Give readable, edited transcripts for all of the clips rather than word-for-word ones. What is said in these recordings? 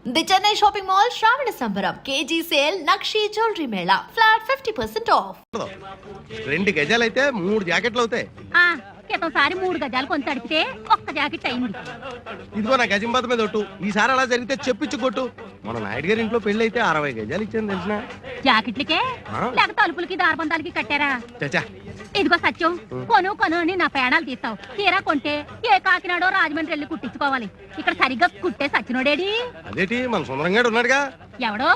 The Chennai shopping mall శ్రావణ సంబరం KG sale nakshi jewellery Mela flat 50% of. 2 గజాలైతే 3 జాకెట్లు అవుతాయి. క్రితం సారి 3 గజాలు కొంత అడిగితే ఒక్క జాకెట్ అయింది. ఇదిగో నా గజంబాత మీద ఒట్టు. ఈసారి అలా జరిగితే చెప్పిచ్చు కొట్టు. మన నాయుడు గారి ఇంట్లో పెళ్లి అయితే 60 గజాలు ఇచ్చాను తెలిసిన. జాకెట్లకే లేక తలుపులకి దారబంధాలకి కట్టారా? చచ్చా ఇదిగో సత్యం, కొను అని నా పేడాలు తీస్తావు. తీరా కొంటే ఏ కాకినాడో రాజమండ్రి వెళ్ళి కుట్టించుకోవాలి. ఇక్కడ సరిగ్గా కుట్టే సచ్చినోడేడి? అదేటి మన సుందరంగాడు ఉన్నాడుగా. ఎవడో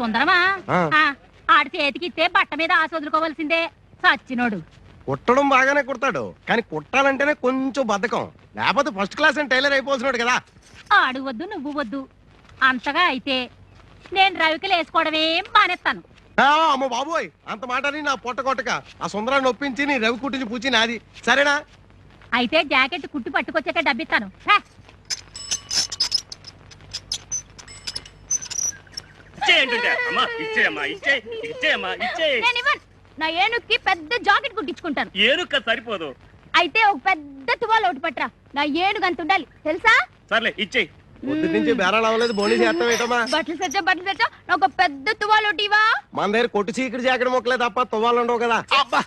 సుందరమా? ఆడి చేతికి ఇస్తే బట్ట మీద ఆశ వదులుకోవాల్సిందే. సచ్చినోడు కుట్టడం బాగానే కుడతాడు, కానీ కుట్టాలంటేనే కొంచెం బద్ధకం. లేకపోతే ఫస్ట్ క్లాస్ అని టైలర్ అయిపోతున్నాడు కదా. ఆడు వద్దు నువ్వు వద్దు. అంతగా అయితే నేను రవికలు వేసుకోవడమే మానేస్తాను. అమ్మ బాబోయ్, అంత మాటని నా పొట్ట కొట్టక. ఆ సుందరాన్ని ఒప్పించి నీ రవి కుట్టించి పూచి నాది, సరేనా? అయితే జాకెట్ కుట్టి పట్టుకొచ్చాక డబ్బిస్తాను. నా ఏనుక్కి పెద్ద జాకెట్ కుట్టించుకుంటాను. ఏనుక్క సరిపోదు. అయితే ఒక పెద్ద తువాలు ఒకటి పట్టరా. నా ఏనుగు అంత ఉండాలి తెలుసా? సర్లే ఇచ్చేయి. పొద్దు నుంచి బేరాలు అవ్వలేదు, బోనీ చేస్తావేటమ్మా? బట్టలు తెచ్చా నాకు పెద్ద తువాలు ఒకటివా. మన దగ్గర కొట్టు చీకటి జాకెట్ మొక్కలే తప్ప తువ్వాలు ఉండవు కదా. అబ్బా,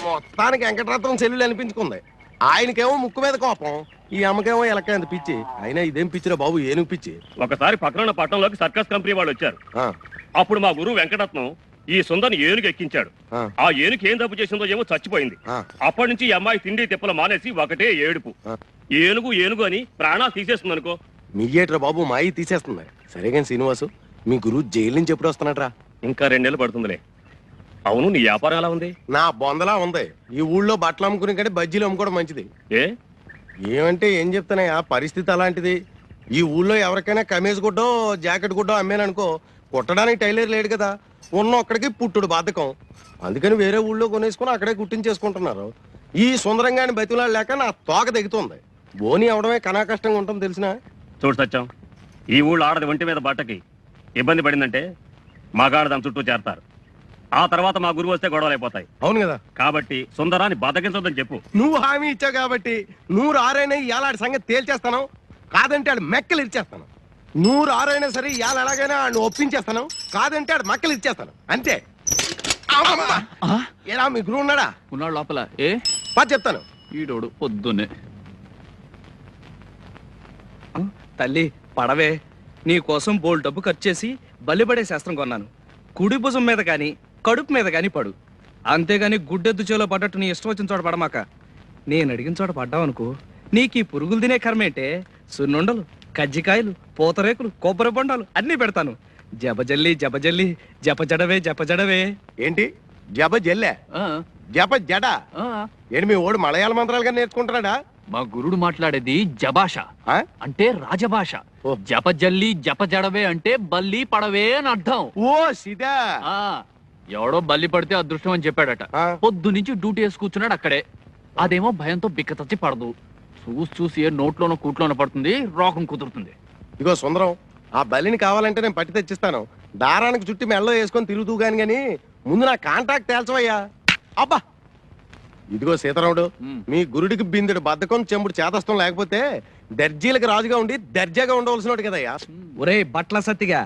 మొత్తానికి వెంకటరత్నం చెల్లెలు అనిపించుకుంది. ఆయనకేమో ముక్కు మీద కోపం, ఈ అమ్మకేమో ఎలక పిచ్చి. అయినా ఇదేం పిచ్చిరా బాబు, ఏనుగు పిచ్చి. ఒకసారి పక్కన పట్టణంలోకి సర్కస్ కంపెనీ వాళ్ళు వచ్చారు. అప్పుడు మా గురువు వెంకటరత్నం ఈ సుందర్ని ఏనుగు ఎక్కించాడు. ఆ ఏనుగు ఏం తప్పు చేసిందో ఏమో చచ్చిపోయింది. అప్పటి నుంచి ఈ అమ్మాయి తిండి తిప్పలు మానేసి ఒకటే ఏడుపు. ఏనుగు ఏనుగు అని ప్రాణాలు తీసేస్తుంది అనుకో. మీ ఏట్రా బాబు, మాయి తీసేస్తుంది. సరే కానీ శ్రీనివాసు, మీ గురువు జైలు నుంచి ఎప్పుడు వస్తున్నాడ్రా? ఇంకా 2 నెలలు పడుతుందిలే. అవును, నీ వ్యాపారం ఎలా ఉంది? నా బొందలా ఉంది. ఈ ఊళ్ళో బట్టలు అమ్ముకునే కంటే బజ్జీలు అమ్ముకోవడం మంచిది. ఏమంటే ఏం చెప్తానయ్యా, పరిస్థితి అలాంటిది. ఈ ఊళ్ళో ఎవరికైనా కమీజ్ గుడ్డో జాకెట్ గుడ్డో అమ్మేననుకో, కుట్టడానికి టైలర్ లేడు కదా. ఉన్న ఒక్కడికి పుట్టుడు బాధకం. అందుకని వేరే ఊళ్ళో కొనేసుకుని అక్కడే కుట్టించేసుకుంటున్నారు. ఈ సుందరంగాని బతిలాడు లేక నా తోక దిగుతుంది. బోని అవడమే కనా కష్టంగా ఉంటుంది తెలిసిన. చూడు సత్యం, ఈ ఊళ్ళో ఆడది ఒంటి మీద బట్టకి ఇబ్బంది పడిందంటే మగాడు దాని చుట్టూ చేరతారు. ఆ తర్వాత మా గురువు వస్తే గొడవలు అయిపోతాయి. అవును కదా, కాబట్టి సుందరాన్ని బతకించొద్దని చెప్పు. నువ్వు హామీ ఇచ్చావు కాబట్టి 106 ఇవాళ సంగతి తేల్చేస్తాను. కాదంటే ఆడు మెక్కలు ఇచ్చేస్తాను. 106 సరే ఇవాళ ఎలాగైనా ఆడు ఒప్పించేస్తాను. కాదంటే ఆడు మక్కలు ఇచ్చేస్తాను అంతే. ఎలా మీ గురువు ఉన్నాడా? ఉన్నాడు లోపల. చెప్తాను. ఈడోడు పొద్దున్నే. తల్లి పడవే, నీ కోసం బోల్ డబ్బు ఖర్చు చేసి బలిపడే శాస్త్రం కొన్నాను. కుడి భుజం మీద కానీ కడుపు మీద కానీ పడు. అంతేగాని గుడ్డెద్దు చేలో పడ్డట్టు నీ ఇష్టం వచ్చిన చోట పడమాక. నేను అడిగిన చోట పడ్డావనుకో, నీకు ఈ పురుగులు తినే కర్మేంటే సున్నుండలు, కజ్జికాయలు, పూతరేకులు, కొబ్బరి బొండాలు అన్నీ పెడతాను. జపజల్లి జపజల్లి జపజడవే జపజడవే. ఏంటి జప జల్లే జప జడ? ఏంటి మీ ఓడు మలయాళ మంత్రాలుగా నేర్చుకుంటున్నాడా? మా గురుడు మాట్లాడేది జభాష, అంటే రాజభాష. జపజల్లి జపజడవే అంటే బల్లి పడవే అని అర్థం. ఓ సిదా. ఎవడో బల్లి పడితే అదృష్టం అని చెప్పాడట. పొద్దు నుంచి డ్యూటీ వేసి కూర్చున్నాడు అక్కడే. అదేమో భయంతో బిక్కతచ్చి పడదు. చూసి ఏ నోట్లోనో కూట్లోనో పడుతుంది, రోగం కుదురుతుంది. ఇగో సుందరం, ఆ బలిని కావాలంటే నేను పట్టి తెచ్చిస్తాను. దారానికి చుట్టి మెల్లో వేసుకొని తిరుగుతూ గాని ముందు నా కాంట్రాక్ట్ తేల్చవయ్యా. అబ్బా, ఇదిగో సీతారాముడు, మీ గురుడికి బిందుడు బద్ధకం చెంబుడు చేతస్థం లేకపోతే దర్జీలకు రాజుగా ఉండి దర్జాగా ఉండవలసినోడు కదయ్యా. ఒరే బట్ల సత్తిగా,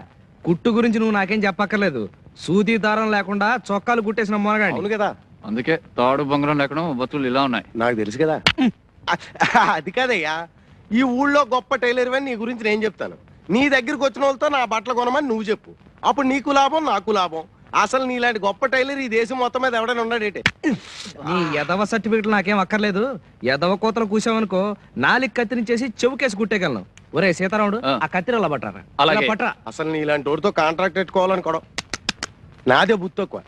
కుట్టు గురించి నువ్వు నాకేం చెప్పక్కర్లేదు. సూది దారం లేకుండా చొక్కాలు కుట్టేసిన మొనగాడు. అవును కదా, అందుకే తాడు బొంగరం లేకుండా వస్తువులు ఇలా ఉన్నాయి. నాకు తెలుసు కదా. అది కాదయ్యా, ఈ ఊళ్ళో గొప్ప టైలర్ అని నీ గురించి నేను చెప్తాను. నీ దగ్గరికి వచ్చిన వాళ్ళతో నా బట్టలు కొనమని నువ్వు చెప్పు. అప్పుడు నీకు లాభం, నాకు లాభం. అసలు నీలాంటి గొప్ప టైలర్ ఈ దేశం మొత్తం మీద ఎవడైనా ఉన్నాడేటే. నీ ఎదవ సర్టిఫికెట్లు నాకేం అక్కర్లేదు. ఎదవ కోతలు కూసావనుకో, నాలుగు కత్తిరించేసి చెవుకేసి కుట్టేయగలను. ఒరే సీతారాముడు, ఆ కత్తిరి అలా పట్టరా. అలాగే పట్టరా. అసలు నీలాంటి వాడితో కాంట్రాక్ట్ పెట్టుకోవాలనుకోవడం నాదే బుద్ధి తక్కువ.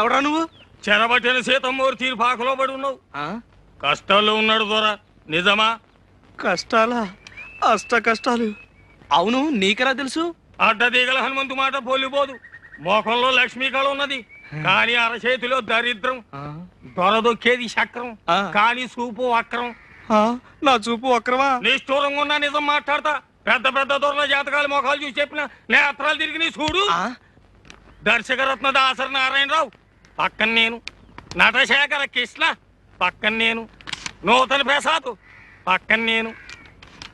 ఎవరా నువ్వు? చెరబట్టిన సీతమ్మూరు తీరు పాకలో పడి ఉన్నావు. కష్టాల్లో ఉన్నాడు దొరా, నిజమా? కష్టాలా? అష్ట కష్టాలు. అవును, నీకెలా తెలుసు? అడ్డదీగల హనుమంతు మాట పోలిపోదు. మోకంలో లక్ష్మీ కళ ఉన్నది, కానీ అరచేతిలో దరిద్రం. దొరదొక్కేది చక్రం, కానీ చూపు వక్రం. నా చూపు వక్రమా? నిష్ఠూరంగా ఉన్నా నిజం మాట్లాడతా. పెద్ద పెద్ద దొరల జాతకాలు మొఖాలు చూసి చెప్పిన నేత్రాలు తిరిగి నీ చూడు. దర్శకరత్న దాసరి నారాయణరావు పక్కన నేను, నటశేఖర కృష్ణ పక్కన నేను, నూతన ప్రసాద్ పక్కన నేను,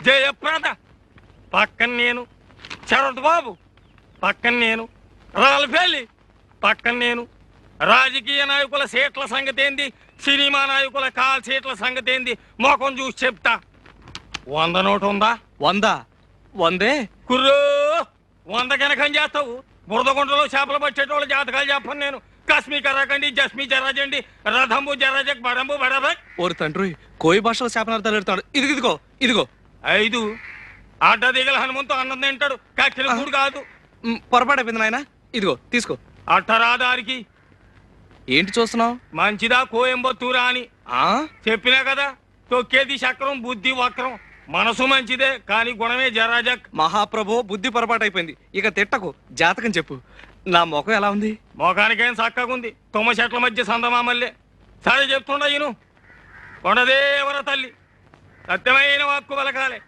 జయప్రద పక్కన నేను, శరత్ బాబు పక్కన నేను, రాల్ఫెల్లి పక్కన నేను. రాజకీయ నాయకుల సీట్ల సంగతి ఏంది, సినిమా నాయకుల కాల్ సీట్ల సంగతి ఏంది మొఖం చూసి చెప్తా. 100 నోటు ఉందా? 100? 100? కుర్రో 100 కనకం చేస్తావు. బురదగుంటలో చేపలు పట్టేటోళ్ళ జాతకాలు చెప్పను నేను. కస్మి కరాకండి, జస్మి జరాజండి, రథంబు జరాజక్, బడంబు బడబక్. ఓరు తండ్రి, కోయి భాషలో శాపనార్థాలు పెడతాడు. ఇదిగో ఇదిగో. 5 అడ్డదిగల హనుమంతు అన్నం తింటాడు, కక్కిన కూడు కాదు. పొరపాటు అయిపోయింది నాయన. ఇదిగో తీసుకో. అట్టరాదారికి ఏంటి చూస్తున్నావు? మంచిదా కోయంబత్తూరా అని చెప్పినా కదా. తొక్కేది చక్రం, బుద్ధి వక్రం. మనసు మంచిదే, కానీ గుణమే జరాజక్. మహాప్రభు, బుద్ధి పొరపాటు అయిపోయింది. ఇక తిట్టకు, జాతకం చెప్పు. నా ముఖం ఎలా ఉంది? మొఖానికేం చక్కగుంది, తుమ్మ చెట్ల మధ్య సందమామల్లే. సరే చెప్తుండ ఈను. కొండదేవర తల్లి సత్యమైన వాక్కు పలకాలే.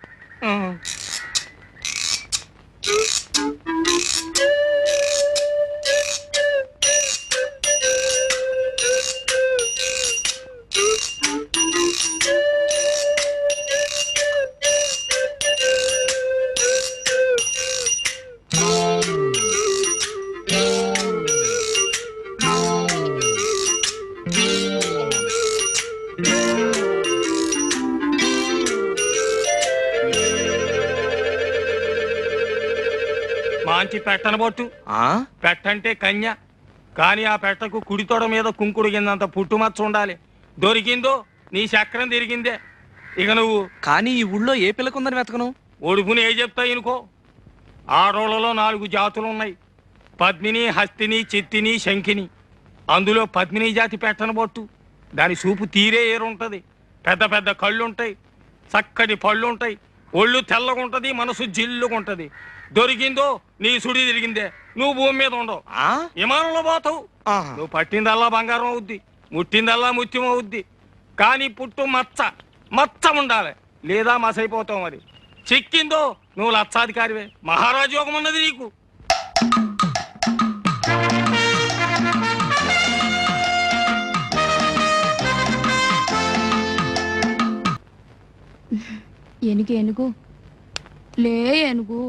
మంచి పెట్టనబొట్టు. పెట్టంటే కన్య, కానీ ఆ పెట్టకు కుడితోడ మీద కుంకుడు కిందంత పుట్టుమచ్చ ఉండాలి. దొరికిందో నీ చక్రం తిరిగిందే. ఇక నువ్వు కానీ ఈ ఊళ్ళో ఏ పిల్లకుందని వెతకను? ఒడుపుని ఏ చెప్తాయి అనుకో. ఆడోళ్లలో 4 జాతులు ఉన్నాయి, పద్మిని, హస్తిని, చిత్తిని, శంఖిని. అందులో పద్మిని జాతి పెట్టనబొట్టు. దాని చూపు తీరే ఏరుంటది. పెద్ద పెద్ద కళ్ళుంటాయి, చక్కటి పళ్ళుంటాయి, ఒళ్ళు తెల్లగుంటది, మనసు జిల్లుగుంటది. దొరికిందో నీ సుడి తిరిగిందే. నువ్వు భూమి మీద ఉండవు, విమానంలో పోతావు. నువ్వు పట్టిందల్లా బంగారం అవుద్ది, ముట్టిందల్లా ముత్యం అవుద్ది. కానీ పుట్టు మచ్చ ఉండాలి, లేదా మసైపోతావు. మరి చిక్కిందో నువ్వు లక్షాధికారివే. మహారాజు యోగం ఉన్నది నీకు. ఏనుగు ఏనుగు లే, ఏనుగు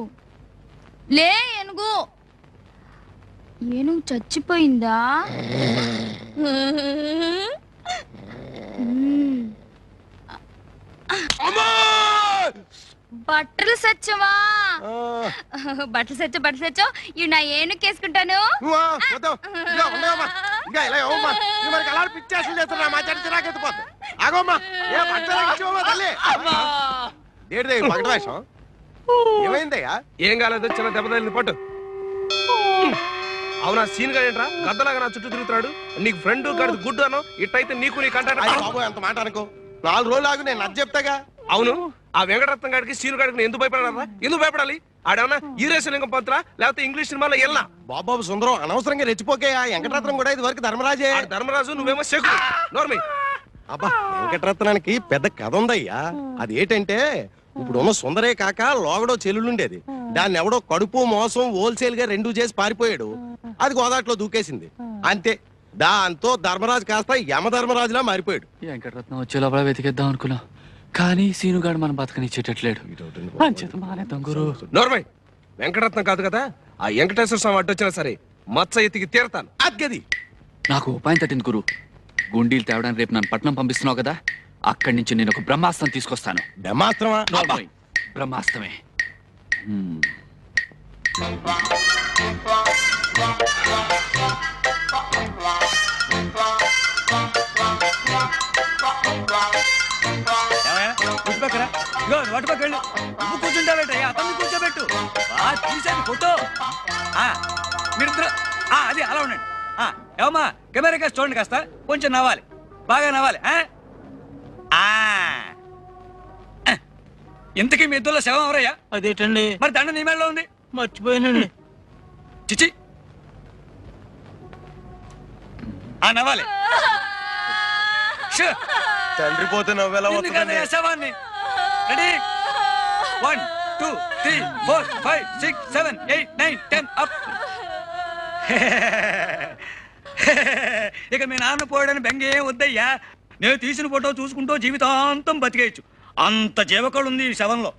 లే, ఏనుగు. ఏనుగు చచ్చిపోయిందా? బట్టలు సచ్చవా? బట్టలు సచ్చో ఇవి నా ఏనుగు వేసుకుంటాను. ఏమైందయ్యా? ఏం కాలేదు, చిన్న దెబ్బ తగిలింది, పట్టు. అవునా సీన్ గా ఏంట్రా గద్దలాగా నా చుట్టూ తిరుగుతున్నాడు? నీకు ఫ్రెండ్ గడిది గుడ్డు అను, ఇట్టయితే నీకు నీ కంటాడు. అంత మాట అనుకో. 4 రోజులు ఆగు, నేను అది చెప్తాగా. అవును, ఆ వెంకటరత్నం గారికి సీను గారికి ఎందుకు భయపడారా? ఎందుకు భయపడాలి? ఆడేమన్నా ఈరేశలింగం పంతులా లేకపోతే ఇంగ్లీష్ సినిమాలో వెళ్ళా? బాబాబు సుందరం, అనవసరంగా రెచ్చిపోకేయా. వెంకటరత్నం కూడా ఇది వరకు ధర్మరాజే. ధర్మరాజు, నువ్వేమో శకు. నోర్మి. అబ్బా, వెంకటరత్నానికి పెద్ద కథ ఉందయ్యా. అది ఏంటంటే, ఇప్పుడున్న సుందరే కాక లోగడో చెల్లుండేది. దాన్ని ఎవడో కడుపు మోసం హోల్సేల్ గా 2 చేసి పారిపోయాడు. అది గోదాట్లో దూకేసింది, అంతే. దాంతో ధర్మరాజు కాస్త యమధర్మరాజులా మారిపోయాడు. వెంకటరత్నం వచ్చే లోపల వెతికేద్దాం అనుకున్నా, కానీ సీనుగాడు మనం బతకనిచ్చేటట్లేడు. నోర్మై, వెంకటరత్నం కాదు కదా, ఆ వెంకటేశ్వర స్వామి అడ్డొచ్చినా సరే మచ్చ ఎత్తికి తీరతాను. అద్గది నాకు ఉపాయం తట్టింది గురు. గుండీలు తేవడానికి రేపు నన్ను పట్నం పంపిస్తున్నావు కదా, అక్కడి నుంచి నేను ఒక బ్రహ్మాస్త్రం తీసుకొస్తాను. బ్రహ్మాస్త్రమా? బ్రహ్మాస్త్రమే. కూర్చుంటాబెట్టు, అతన్ని కూర్చోబెట్టు. తీసేది ఫోటో. మీరిద్దరు అది అలా ఉండండి. ఏమమ్మా, కెమెరా కాస్త చూడండి, కాస్త కొంచెం నవ్వాలి, బాగా నవ్వాలి. ఇంతకీ మీ ఇద్దరులో శవం ఎవరయ్యా? అదేటండి మరి దండ నీ మెడలో ఉంది. మర్చిపోయానండి. చిచి ఆ నవ్వాలి. తండ్రి పోతే నవ్వేలా వస్తుందండి. శవాన్ని రెడీ 1 2 3 4 5 6 7 8 9 10 అప్. ఇక మీ నాన్న పోయాడని బెంగ ఏం వద్దయ్యా. నేను తీసిన ఫోటో చూసుకుంటూ జీవితాంతం బతికేయచ్చు. అంత జీవకళ ఉంది ఈ శవంలో.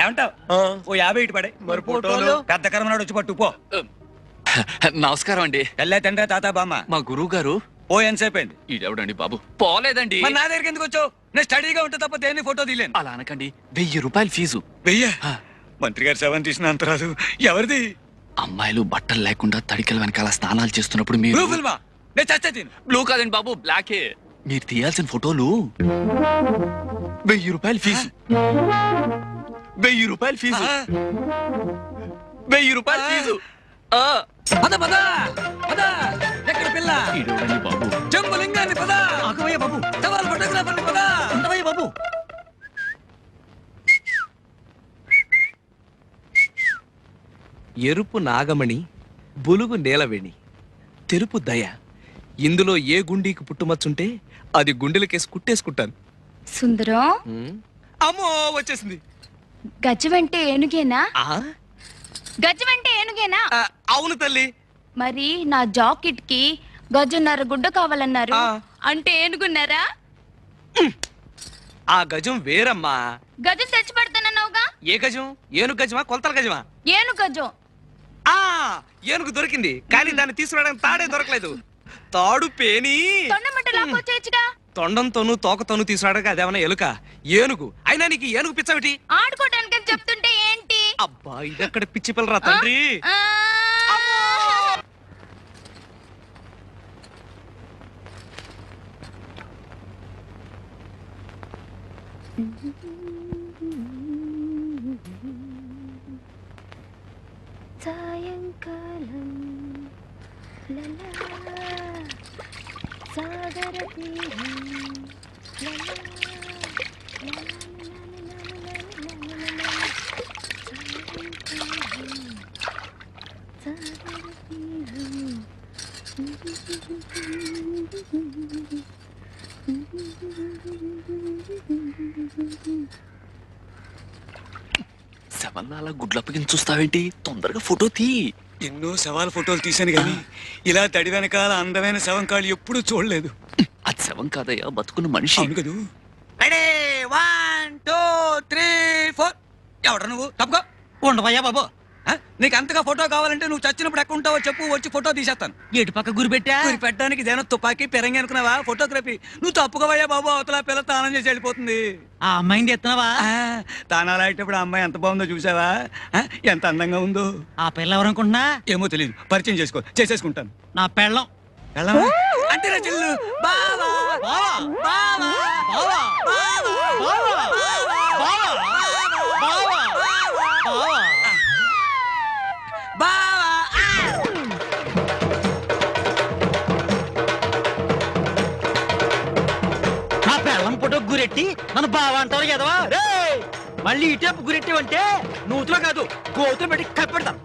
ఏమంటావు? ఓ 50 ఇటు పడే. మరి ఫోటోలు? పెద్ద కర్మనాడు వచ్చి పట్టు పో. నమస్కారం అండి. తెల్లే తండ్రి తాత బామ్మ. మా గురువు గారు ఓ ఎంతసేపు అయింది? ఇదెవడండి బాబు? పోలేదండి. మరి నా దగ్గరికి ఎందుకు వచ్చావు? నేను స్టడీగా ఉంటే తప్ప దేన్ని ఫోటో తీలేను. అలా అనకండి. 1000 రూపాయలు ఫీజు. 1000? మంత్రి గారు శవం తీసిన అంతరాదు ఎవరిది? అమ్మాయిలు బట్టలు లేకుండా తడికల వెనకాల స్నానాలు చేస్తున్నప్పుడు మీరు బ్లూ ఫిల్మా? నేను చచ్చే తిను. బ్లూ కాదండి బాబు, బ్లాకే. మీరు తీయాల్సిన ఫోటోలు 1000 రూపాయలు ఫీజు. 1000 రూపాయలు ఫీజు. 1000 రూపాయలు ఫీజు. పద పద పద. ఎక్కడ పిల్ల? ఇడవడండి బాబు. జంబులింగాన్ని పద. ఆగవయ్య బాబు. సవాల్ ఫోటోగ్రాఫర్ని పద. ఉండవయ్య బాబు. ఎరుపు నాగమణి, బులుగు నేలవేణి, తెరుపు దయ. ఇందులో ఏ గుండీకి పుట్టుమచ్చుంటే అది గుండెలకేసి కుట్టేసుకుంటాను. సుందరం అమ్మో వచ్చేసింది. గజమంటే ఏనుగేనా? ఆ? గజమంటే ఏనుగేనా? అవును తల్లి. మరి నా జాకెట్ కి గజన్నర గుడ్డ కావాలన్నారు. ఆ. అంటే ఏనుగున్నారా? ఆ గజం వేరమ్మా. గజం తెచ్చి పెడతానన్నావుగా. ఏ గజం? ఏనుగు గజమా కొలతల గజమా? ఏను గజం. ఆ ఏనుగు దొరికింది, కానీ దాన్ని తీసుకురావడానికి తాడే దొరకలేదు. తాడు పేని తొండమట్ట లాక్కొచ్చేయచ్చుగా. తొండంతోనూ తోకతోనూ తీసుకురావడానికి అదేమన్నా ఎలుక? ఏనుగు అయినా నీకు ఏనుగు పిచ్చవిటి? ఆడుకోవడానికి అని చెప్తుంటే ఏంటి? అబ్బా ఇదక్కడ పిచ్చి పిల్లరా తండ్రి. ఆ. సాయంకాలం లలా సాగర తీరం లలా శవల్లా అలా గుడ్లప్పగిన చూస్తావేంటి? తొందరగా ఫోటో తీ. ఎన్నో శవాల ఫోటోలు తీశాను గాని ఇలా తడి వెనకాల అందమైన శవం కాళ్ళు ఎప్పుడూ చూడలేదు. అది శవం కాదయ్యా, బతుకున్న మనిషి. అవును కదూ. 1 2 3 4. ఎవడ నువ్వు? తప్పుకో. ఉండవయ్యా బాబు. నీకు అంతగా ఫోటో కావాలంటే నువ్వు చచ్చినప్పుడు ఎక్కడ ఉంటావో చెప్పు, వచ్చి ఫోటో తీసేస్తాను. ఎటు పక్క గురి పెట్టా? గురి పెట్టడానికి ఇదేనా తుపాకీ పెరంగి అనుకున్నావా? ఫోటోగ్రఫీ. నువ్వు తప్పుకోవయ్యా బాబు, అవతల పిల్ల తానం చేసి వెళ్ళిపోతుంది. ఆ అమ్మాయిని ఎత్తున్నావా? తానాలు అయ్యేటప్పుడు ఆ అమ్మాయి ఎంత బాగుందో చూసావా? ఎంత అందంగా ఉందో. ఆ పిల్ల ఎవరనుకుంటున్నా? ఏమో తెలియదు, పరిచయం చేసేసుకుంటాను. నా పెళ్ళం. వెళ్ళమా? అంటే నా చెల్లు. బావా బావా బావా బావా బావా బావా బావా బావా బావా. నా పెళ్ళం ఫోటో గురెట్టి నన్ను బావ అంటారు కదవా? మళ్ళీ ఇటేపు గురెట్టివంటే నూతులో కాదు గోతులు పెట్టి కప్పెడతాను.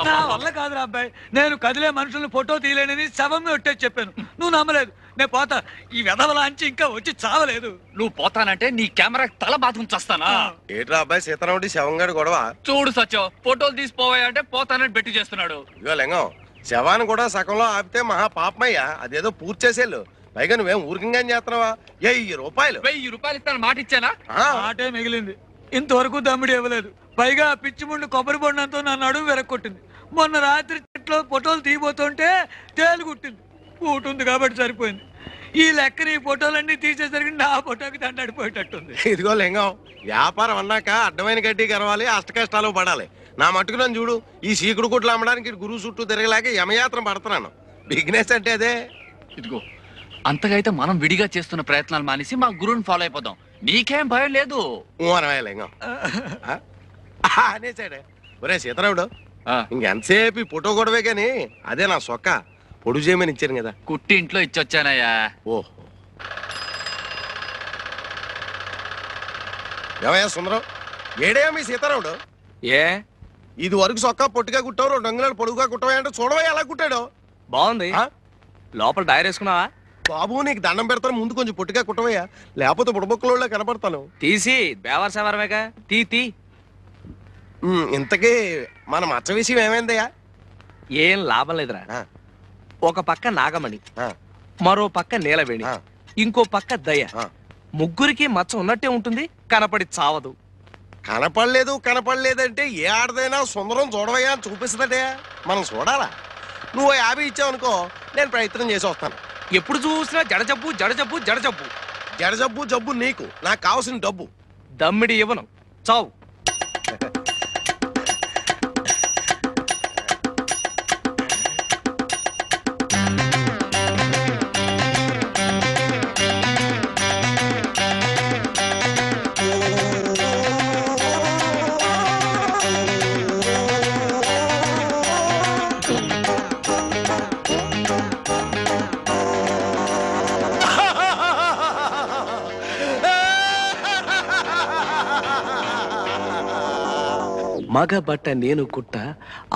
నా వల్ల కాదురా అబ్బాయి, నేను కదిలే మనుషుల్ని ఫోటో తీయలేనని శవం ఒట్టేసి చెప్పాను. నువ్వు నమ్మలేదు. నేను పోతా. ఈ వెధవలాంచి ఇంకా వచ్చి చావలేదు. నువ్వు పోతానంటే నీ కెమెరా తల బాధం చేస్తానా? ఏట్రా అబ్బాయి సీతారాముడి శవంగాడు గొడవ? చూడు సత్యం, ఫోటోలు తీసిపోవాయంటే పోతానని బెట్టి చేస్తున్నాడు. ఇగో లింగం, శవాన్ని కూడా సగంలో ఆపితే మహా పాపమయ్యా. అదేదో పూర్తి చేసేళ్ళు. పైగా నువ్వేం ఊరికంగా చేస్తున్నావా? 1000 రూపాయలు. 1000 రూపాయలు ఇస్తాను మాట ఇచ్చానా? ఆటే మిగిలింది. ఇంతవరకు దమ్ముడు ఇవ్వలేదు. పైగా ఆ పిచ్చి ముందు కొబ్బరి బొండంతో నా నడుము వెరక్కొట్టింది. మొన్న రాత్రి చెట్లో ఫోటోలు తీయబోతుంటే తేలు కుట్టింది. కూటుంది కాబట్టి సరిపోయింది. ఈ లెక్కన ఈ ఫోటోలన్నీ తీసేసరికి నా ఫోటోకి దండడిపోయేటట్టుంది. ఇదిగో లింగం, వ్యాపారం అన్నాక అడ్డమైన గడ్డి గరవాలి, అష్ట కష్టాలు పడాలి. నా మట్టుకు నన్ను చూడు, ఈ సీకుడు గుడ్లు అమ్మడానికి గురువు చుట్టూ తిరగలేక యమయాత్ర పడుతున్నాను. బిజినెస్ అంటే అదే. ఇదిగో, అంతగా అయితే మనం విడిగా చేస్తున్న ప్రయత్నాలు మానేసి మా గురువుని ఫాలో అయిపోదాం. నీకేం భయం లేదు. లింగం అనేసాడే. ఒరే సీతారాముడు, ఇంకెంతసేపు ఈ ఫోటో గొడవే గాని అదే నా సొక్క పొడుగు చేయమని ఇచ్చాను కదా. కుట్టి ఇంట్లో ఇచ్చొచ్చానయ్యా. ఓహో, ఏమయ్యా సుందరం, ఏడేయా మీ సీతారాముడు? ఏ ఇది వరకు సొక్కా పొట్టిగా కుట్టావు, 2 అంగుళాలు పొడుగుగా కుట్టవా అంటే చూడవా ఎలా కుట్టాడు. బాగుంది. లోపల డైర్ వేసుకున్నావా? బాబు నీకు దండం పెడతాను, ముందు కొంచెం పొట్టిగా కుట్టవయ్యా, లేకపోతే బుడబొక్కలో కనపడతాను. తీసి బేవర్ సవరమేగా, తీ. ఇంతకీ మన మచ్చ విషయం ఏమైందయ్యా? ఏం లాభం లేదురా. ఒక పక్క నాగమణి, ఆ, మరో పక్క నీలవేణి, ఆ. ఇంకో పక్క దయ. ఆ. ముగ్గురికి మచ్చ ఉన్నట్టే ఉంటుంది, కనపడి చావదు. కనపడలేదంటే ఏ ఆడదైనా సుందరం చూడవయ్యా అని చూపిస్తుందటే, మనం చూడాలా? నువ్వు 50 ఇచ్చావనుకో, నేను ప్రయత్నం చేసి వస్తాను. ఎప్పుడు చూసినా జడజబ్బు జడజబ్బు జడజబ్బు. జడజబ్బు జబ్బు నీకు, నాకు కావాల్సిన డబ్బు. దమ్మిడి ఇవ్వను, చావు. మగ బట్ట నేను కుట్ట,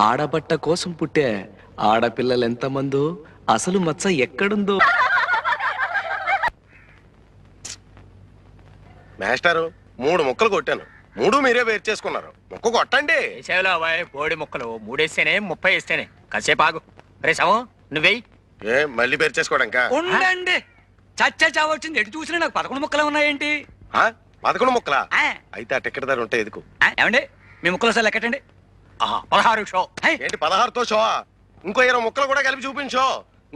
ఆడబట్ట కోసం పుట్టే. ఆడపిల్లలు ఎంతమందో, అసలు మచ్చ ఎక్కడుందో. మాస్టారు 3 ముక్కలు కొట్టాను, 3 మీరే వేరు చేసుకున్నారు. ముక్క కొట్టండి. బోడి ముక్కలు 3 వేస్తేనే 30 వేస్తేనే. కాసేపు ఆగు. రే సము నువ్వేయి. ఏ మళ్ళీ వేరు చేసుకోవడానికా? ఉండండి, చావచ్చింది. ఎటు చూసినా నాకు 11 ముక్కలే ఉన్నాయేంటి? 11 ముక్కలా? అయితే ఆ టికెట్ ధర ఉంటే ఎదుకు. ఏమండి మీ ముక్కలు సార్ లెక్కటండి. 16 షో. ఏంటి 16తో షో? ఇంకో 20 ముక్కలు కూడా కలిపి చూపించో.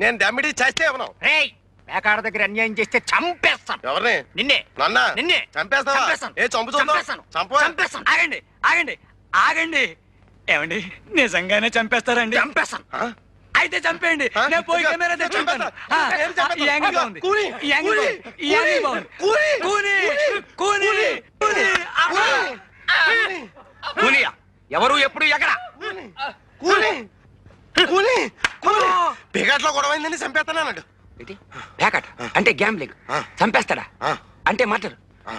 నేను దమ్మిడి చేస్తే ఇవ్వను. రేయ్ పేకాడ దగ్గర అన్యాయం చేస్తే చంపేస్తాను. ఎవరిని? నిన్నే. నన్నా? నిన్నే. చంపేస్తావా? చంపేస్తాను. ఏ చంపు చూద్దాం. చంపేస్తాను. చంపవా? చంపేస్తాను. ఆగండి. ఏమండి నిజంగానే చంపేస్తారండి? చంపేస్తాను. అయితే చంపేయండి. ఆ? నేను పోయి కెమెరా తెచ్చుకుంటాను. ఏం చంపేస్తావు? ఈ యాంగిల్ బాగుంది. కూని. ఈ యాంగిల్ కూని. బాగుంది. ఈ యాంగిల్ బాగుంది. కూని. కూలియా? ఎవరు ఎప్పుడు ఎక్కడ? పిగట్లో గొడవైందని చంపేస్తానన్నాడు. పేకాట అంటే గ్యాంబ్లింగ్. చంపేస్తాడా? అంటే మటర్.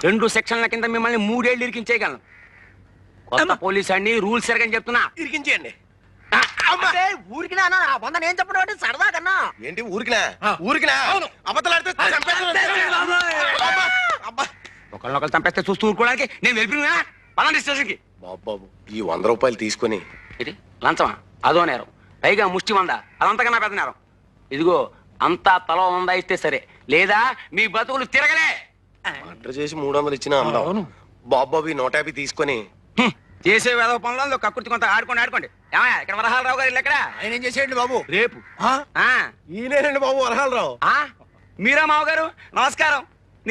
2 సెక్షన్ల కింద మిమ్మల్ని 3 ఏళ్ళు ఇరికించేయగలను. కొత్త పోలీస్ అండి, రూల్స్ ఎరగని చెప్తున్నా. ఇరికించేయండి. ఊరికినా వంద నేను చెప్పడం అంటే సరదా కన్నా. ఏంటి ఊరికినా? అబద్ధలాడితే ఒకళ్ళొకళ్ళు చంపేస్తే చూస్తూ ఊరుకోవడానికి నేను వెళ్ళిపోయినా పలాంటి స్టేషన్కి. బాబు ఈ 100 రూపాయలు తీసుకొని. ఇది లంచమా? అదో నేరం. పైగా ముష్టి 100, అదంతకన్నా పెద్ద నేరం. ఇదిగో అంతా తల 100 ఇస్తే సరే, లేదా మీ బతుకులు తిరగలే. మర్డర్ చేసి 300 ఇచ్చినా అందం. బాబు ఈ 150 తీసుకొని. చేసే వేద పనులలో కక్కుర్తి కొంత ఆడుకోండి. ఏమయ్యా ఇక్కడ వరహాలరావు గారు ఎక్కడ? ఆయన ఏం చేసేయండి బాబు? రేపు. ఈయనేనండి బాబు వరహాలరావు. మీరా మావగారు? నమస్కారం.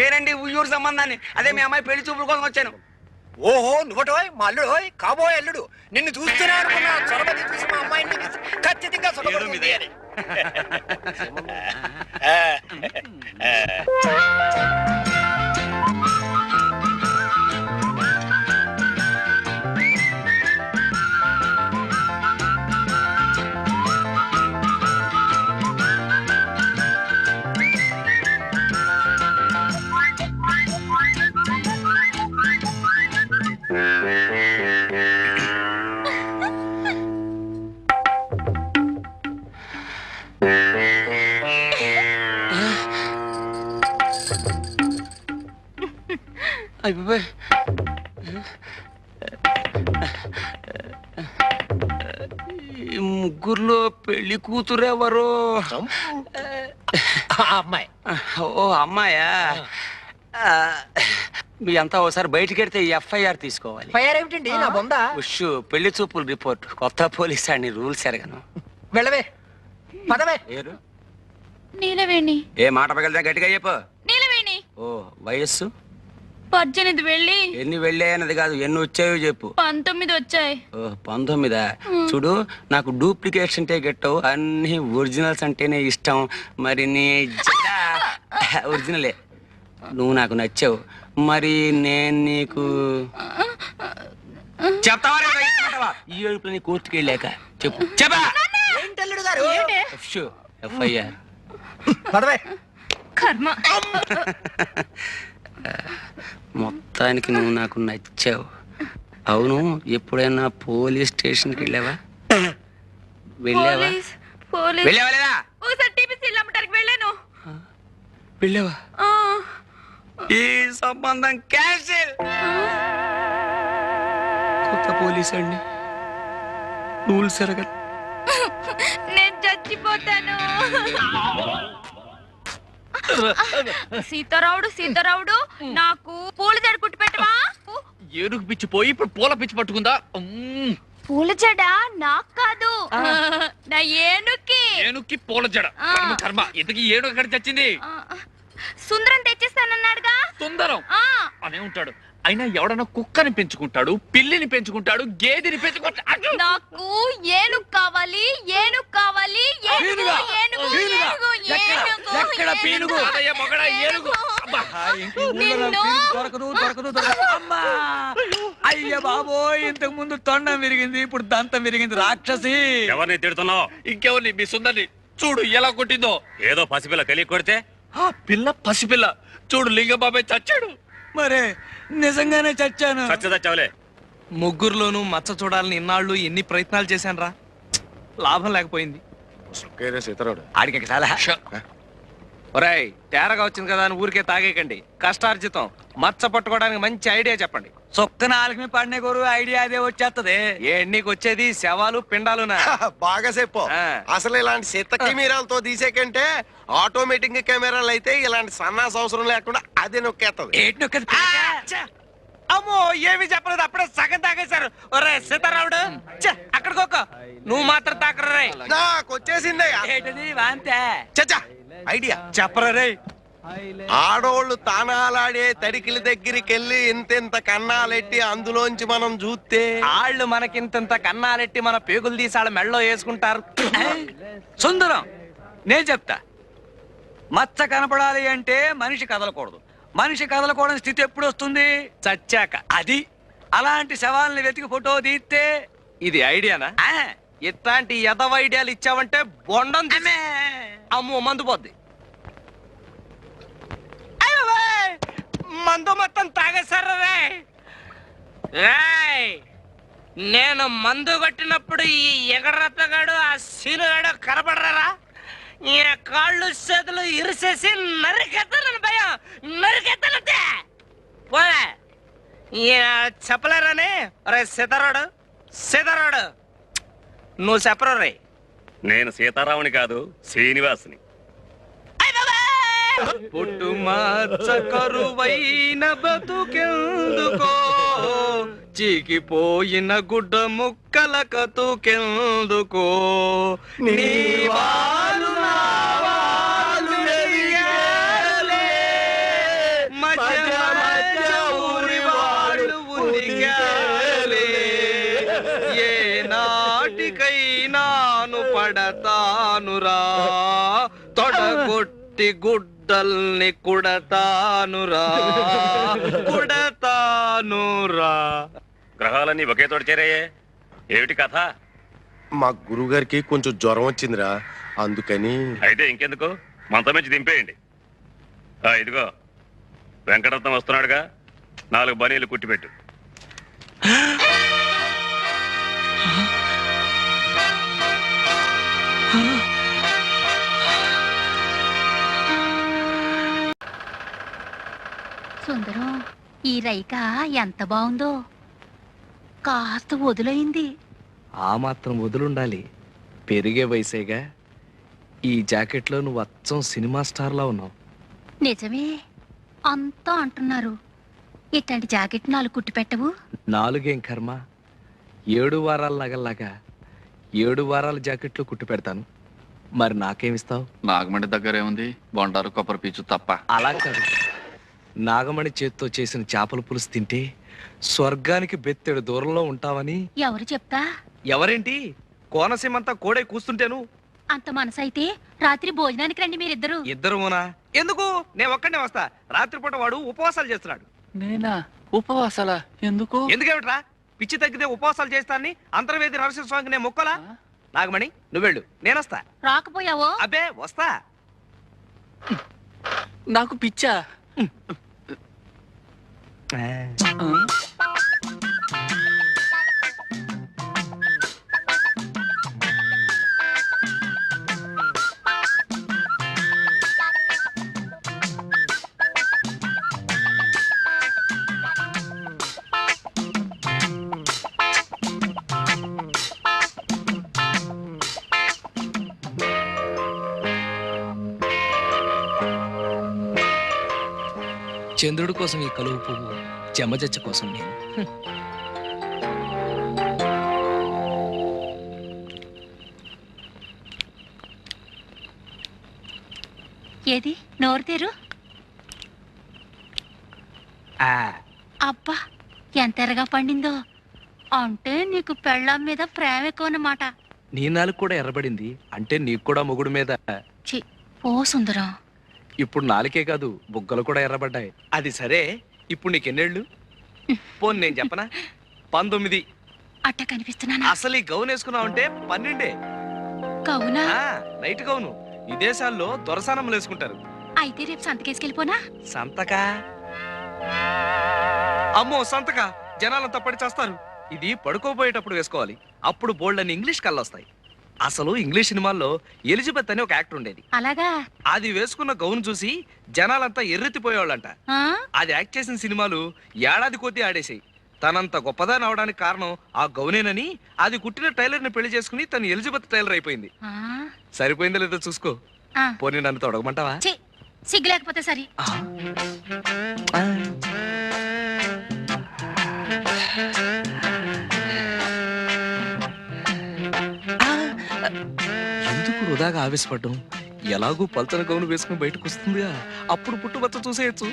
నేనండి ఉయ్యూరు సంబంధాన్ని. అదే మీ అమ్మాయి పెళ్లి చూపుల కోసం వచ్చాను. ఓహో నువ్వటోయ్ మా అల్లుడు, కాబోయే అల్లుడు. నిన్ను చూస్తూనే అనుకున్నా చొరబడి చూసి మా అమ్మాయిని ఖచ్చితంగా సుఖపడుతుంది అని. ముగ్గురులో పెళ్లి కూతురు ఎవరు? అమ్మాయి. ఓ అమ్మాయా? మీ అంతా ఒకసారి బయటికి వెళ్తే FIR తీసుకోవాలి. ఏమిటండి నా బొందా? ఉష్ పెళ్లి చూపులు రిపోర్ట్. కొత్త పోలీస్ అండి, రూల్స్ ఎరగను. వెళ్ళవే పదవే. ఏరు నీలవేణి. ఏ మాట పగలితే గట్టిగా చెప్పు. నీలవేణి. ఓ వయస్సు? 18 వెళ్ళి ఎన్ని వెళ్ళాయన్నది కాదు, ఎన్ని వచ్చాయో చెప్పు. 19 వచ్చాయి. ఓ 19. చూడు, నాకు డూప్లికేట్స్ అంటే గెట్టవు, అన్ని ఒరిజినల్స్ అంటేనే ఇష్టం. మరి నీ ఒరిజినలే. నువ్వు నాకు నచ్చావు, మరి నేను నీకు చెప్తావా? ఈ ఏడుపులో నీ కోర్టుకి వెళ్ళాక చెప్పు. చెప్పా ఏంటల్లుడు గారు? FIR. పదవే. కర్మ. మొత్తానికి నువ్వు నాకు నచ్చావు. అవును, ఎప్పుడైనా పోలీస్ స్టేషన్కి వెళ్ళావా? వెళ్ళావా? వెళ్ళావా లేదా? వెళ్ళావా? ఈ సంబంధం క్యాన్సిల్. కొత్త పోలీస్ అండి, రూల్స్ ఎరగ. నేను చచ్చిపోతాను. సీతారావుడు నాకు పూల జడ కుట్టి పెట్టవా? ఏనుగు పిచ్చి పోయి ఇప్పుడు పూల పిచ్చి పట్టుకుందా? పూల జడ నాకు కాదు, నా ఏనుక్కి. ఏనుక్కి పూల జడ కర్మ. ఇంతకీ ఏనుగు ఎక్కడ చచ్చింది? సుందరం తెచ్చిస్తానన్నాడుగా. సుందరం అనే ఉంటాడు. అయినా ఎవడన్నా కుక్కని పెంచుకుంటాడు, పిల్లిని పెంచుకుంటాడు, గేదెని పెంచుకుంటాడు. నాకు ఏనుగు కావాలి, ఏనుగు కావాలి, ఏనుగు, ఏనుగు, ఏనుగు, ఏనుగు, ఏనుగు. నిన్ను అమ్మా అయ్య బాబోయ్, ఇంతకు ముందు తొండం విరిగింది, ఇప్పుడు దంతం విరిగింది. రాక్షసి. ఎవరిని తిడుతున్నావు? ఇంకెవరిని? మీ సుందరిని. చూడు ఎలా కొట్టిందో. ఏదో పసిపిల్ల తెలియ కొడితే ఆ పిల్ల పసిపిల్ల. చూడు లింగబాబాయ్ చచ్చాడు. మరే నిజంగానే చచ్చాను. చచ్చదచ్చావులే. ముగ్గురులోనూ మచ్చ చూడాలని ఇన్నాళ్ళు ఎన్ని ప్రయత్నాలు చేశాను రా, లాభం లేకపోయింది. సీతారావుడు ఆడికి చాలా. ఒరేయ్, తేరగా వచ్చింది కదా అని ఊరికే తాగేకండి. కష్టార్జితం. మచ్చ పట్టుకోవడానికి మంచి ఐడియా చెప్పండి. సొక్క నాలుగు పడిన గురు ఐడియా అదే వచ్చేస్తది. నీకు వచ్చేది శవాలు పిండాలునా? బాగా చెప్పు. అసలు ఇలాంటి సిత్త కెమెరాలతో తీసేకంటే ఆటోమేటిక్ కెమెరాలు అయితే ఇలాంటి సన్నాస అవసరం లేకుండా అదే నొక్కేస్తుంది. అమ్మో, ఏమి చెప్పలేదు, అప్పుడే సగం తాగేశారు. ఒరే సీతారావుడు, అక్కడికొక్క నువ్వు మాత్రం తాకరే. నాకు వచ్చేసిందయ్యా. ఏంటది వాంతే? చచ్చా ఐడియా చెప్పరా రే. ఆడోళ్ళు తానాలాడే తడికిల దగ్గరికి వెళ్ళి ఇంతెంత కన్నాలెట్టి అందులోంచి మనం చూస్తే ఆళ్ళు మనకింత కన్నాలెట్టి మన పేగులు తీసి ఆళ్ళ మెళ్ళో వేసుకుంటారు. సుందరం, నేను చెప్తా. మచ్చ కనపడాలి అంటే మనిషి కదలకూడదు. మనిషి కదలకూడని స్థితి ఎప్పుడు వస్తుంది? చచ్చాక. అది అలాంటి శవాల్ని వెతికి ఫోటో తీస్తే ఇది ఐడియానా? ఇట్లాంటి ఎదవ ఐడియాలు ఇచ్చావంటే బొండం అమ్మో మందు పోద్ది. మందు మొత్తం తాగేశారా రే? నేను మందు కొట్టినప్పుడు ఈ ఎగరత్తగాడు ఆ సీనుగాడు కనపడరా? ఈ కాళ్ళు చేతులు ఇరిసేసి నరికెత్తాను భయం, నరికెత్తానంతే. పోలే చెప్పలేరని. రే సీతారాడు, సీతారాడు నువ్వు చెప్పరు రే. నేను సీతారాముని కాదు, శ్రీనివాసుని. పుట్టు మచ్చ కరువైన బతుకెందుకో, చీకిపోయిన గుడ్డ ముక్కల కతుకెందుకో, నీ వాలు నా వాలు వెలిగాలే, మధ్య మధ్య ఊరి వాళ్ళు ఉనిగాలే, ఏ నాటికైనాను పడతానురా, తొడగొట్టి గుడ్డల్ని కుడతానురా, కుడతానురా. గ్రహాలన్నీ ఒకే తోట చేరాయే, ఏమిటి కథ? మా గురువుగారికి కొంచెం జ్వరం వచ్చిందిరా, అందుకని. అయితే ఇంకెందుకు, మంచం నుంచి దింపేయండి. ఇదిగో వెంకటరత్నం వస్తున్నాడుగా, 4 బనీలు కుట్టిపెట్టు. సుందరం, ఈ రైక ఎంత బాగుందో. కాస్త వదులైంది. ఆ మాత్రం వదులుండాలి, పెరిగే వయసేగా. ఈ జాకెట్లో నువ్వు అచ్చం సినిమా స్టార్లా ఉన్నావు. నిజమే, అంతా అంటున్నారు. ఇట్లాంటి జాకెట్ 4 కుట్టి పెట్టవు? 4 కర్మ, 7 వారాల నగల్లాగా 7 వారాల జాకెట్లు కుట్టి పెడతాను. మరి నాకేమిస్తావు? నాగమండి దగ్గర ఏముంది? బొండారు కొబ్బరి పీచు తప్ప. అలా కాదు, నాగమణి చేత్తో చేసిన చేపల పులుసు తింటే స్వర్గానికి బెత్తెడు దూరంలో ఉంటావని. ఎవరు చెప్తా? ఎవరేంటి, కోనసీమంతా కోడే కూస్తుంటేను. అంత మనసైతే రాత్రి భోజనానికి రండి మీరిద్దరు. ఇద్దరునా? ఎందుకు? నేను ఒక్కడే వస్తా. రాత్రిపూట వాడు ఉపవాసాలు చేస్తున్నాడు. నేనా? ఉపవాసాలా? ఎందుకు? ఎందుకేమిట్రా? పిచ్చి తగ్గితే ఉపవాసాలు చేస్తానని అంతర్వేది నరసింహస్వామికి నేను మొక్కలా? నాగమణి నువ్వెళ్ళు, నేనొస్తా. రాకపోయావో? అబ్బే వస్తా. నాకు పిచ్చా? చంద్రుడి కోసం ఈ కలువు పువ్వు, చెమ్మజచ్చ కోసం నేను. ఏది నోరు తెరు. అబ్బా ఎంత ఎర్రగా పండిందో. అంటే నీకు పెళ్ళాం మీద ప్రేమ ఎక్కువ అన్నమాట. నీ నాలుగు కూడా ఎర్రబడింది అంటే నీకు కూడా మొగుడు మీద. ఓ సుందరం, ఇప్పుడు నాలుకే కాదు బుగ్గలు కూడా ఎర్రబడ్డాయి. అది సరే, ఇప్పుడు నీకెన్నేళ్ళు? పోను నేను చెప్పనా, 19. అట్ట కనిపిస్తున్నానా? అసలు ఈ గౌన్ వేసుకున్నావు అంటే 12. కవునా? Night gown. ఈ దేశాల్లో దొరసానమ్మలు వేసుకుంటారు. అయితే రేపు సంతకేసుకెళ్ళిపోనా? సంతకా? అమ్మో సంతకా, జనాలంతా పడి చేస్తారు. ఇది పడుకోబోయేటప్పుడు వేసుకోవాలి. అప్పుడు బోల్డ్ అని ఇంగ్లీష్ కళ్ళొస్తాయి. అసలు ఇంగ్లీష్ సినిమాల్లో ఎలిజబెత్ అని ఒక యాక్టర్ ఉండేది. అలాగా? అది వేసుకున్న గౌన్ చూసి జనాలంతా ఎర్రెత్తిపోయేవాళ్ళంట. అది యాక్ట్ చేసిన సినిమాలు ఏడాది కొద్దీ ఆడేసాయి. తనంత గొప్పదాని అవడానికి కారణం ఆ గౌనేనని అది కుట్టిన టైలర్ ని పెళ్లి చేసుకుని తను ఎలిజబెత్ టైలర్ అయిపోయింది. సరిపోయిందో లేదో చూసుకో. పోనీ నన్ను తొడగమంటావా? సిగ్గు లేకపోతే సరి. ఎందుకు వృధాగా ఆవేశపడ్డం? ఎలాగూ పల్చన గౌను వేసుకుని బయటకు వస్తుందిగా, అప్పుడు పుట్టుబచ్చ చూసేయచ్చు.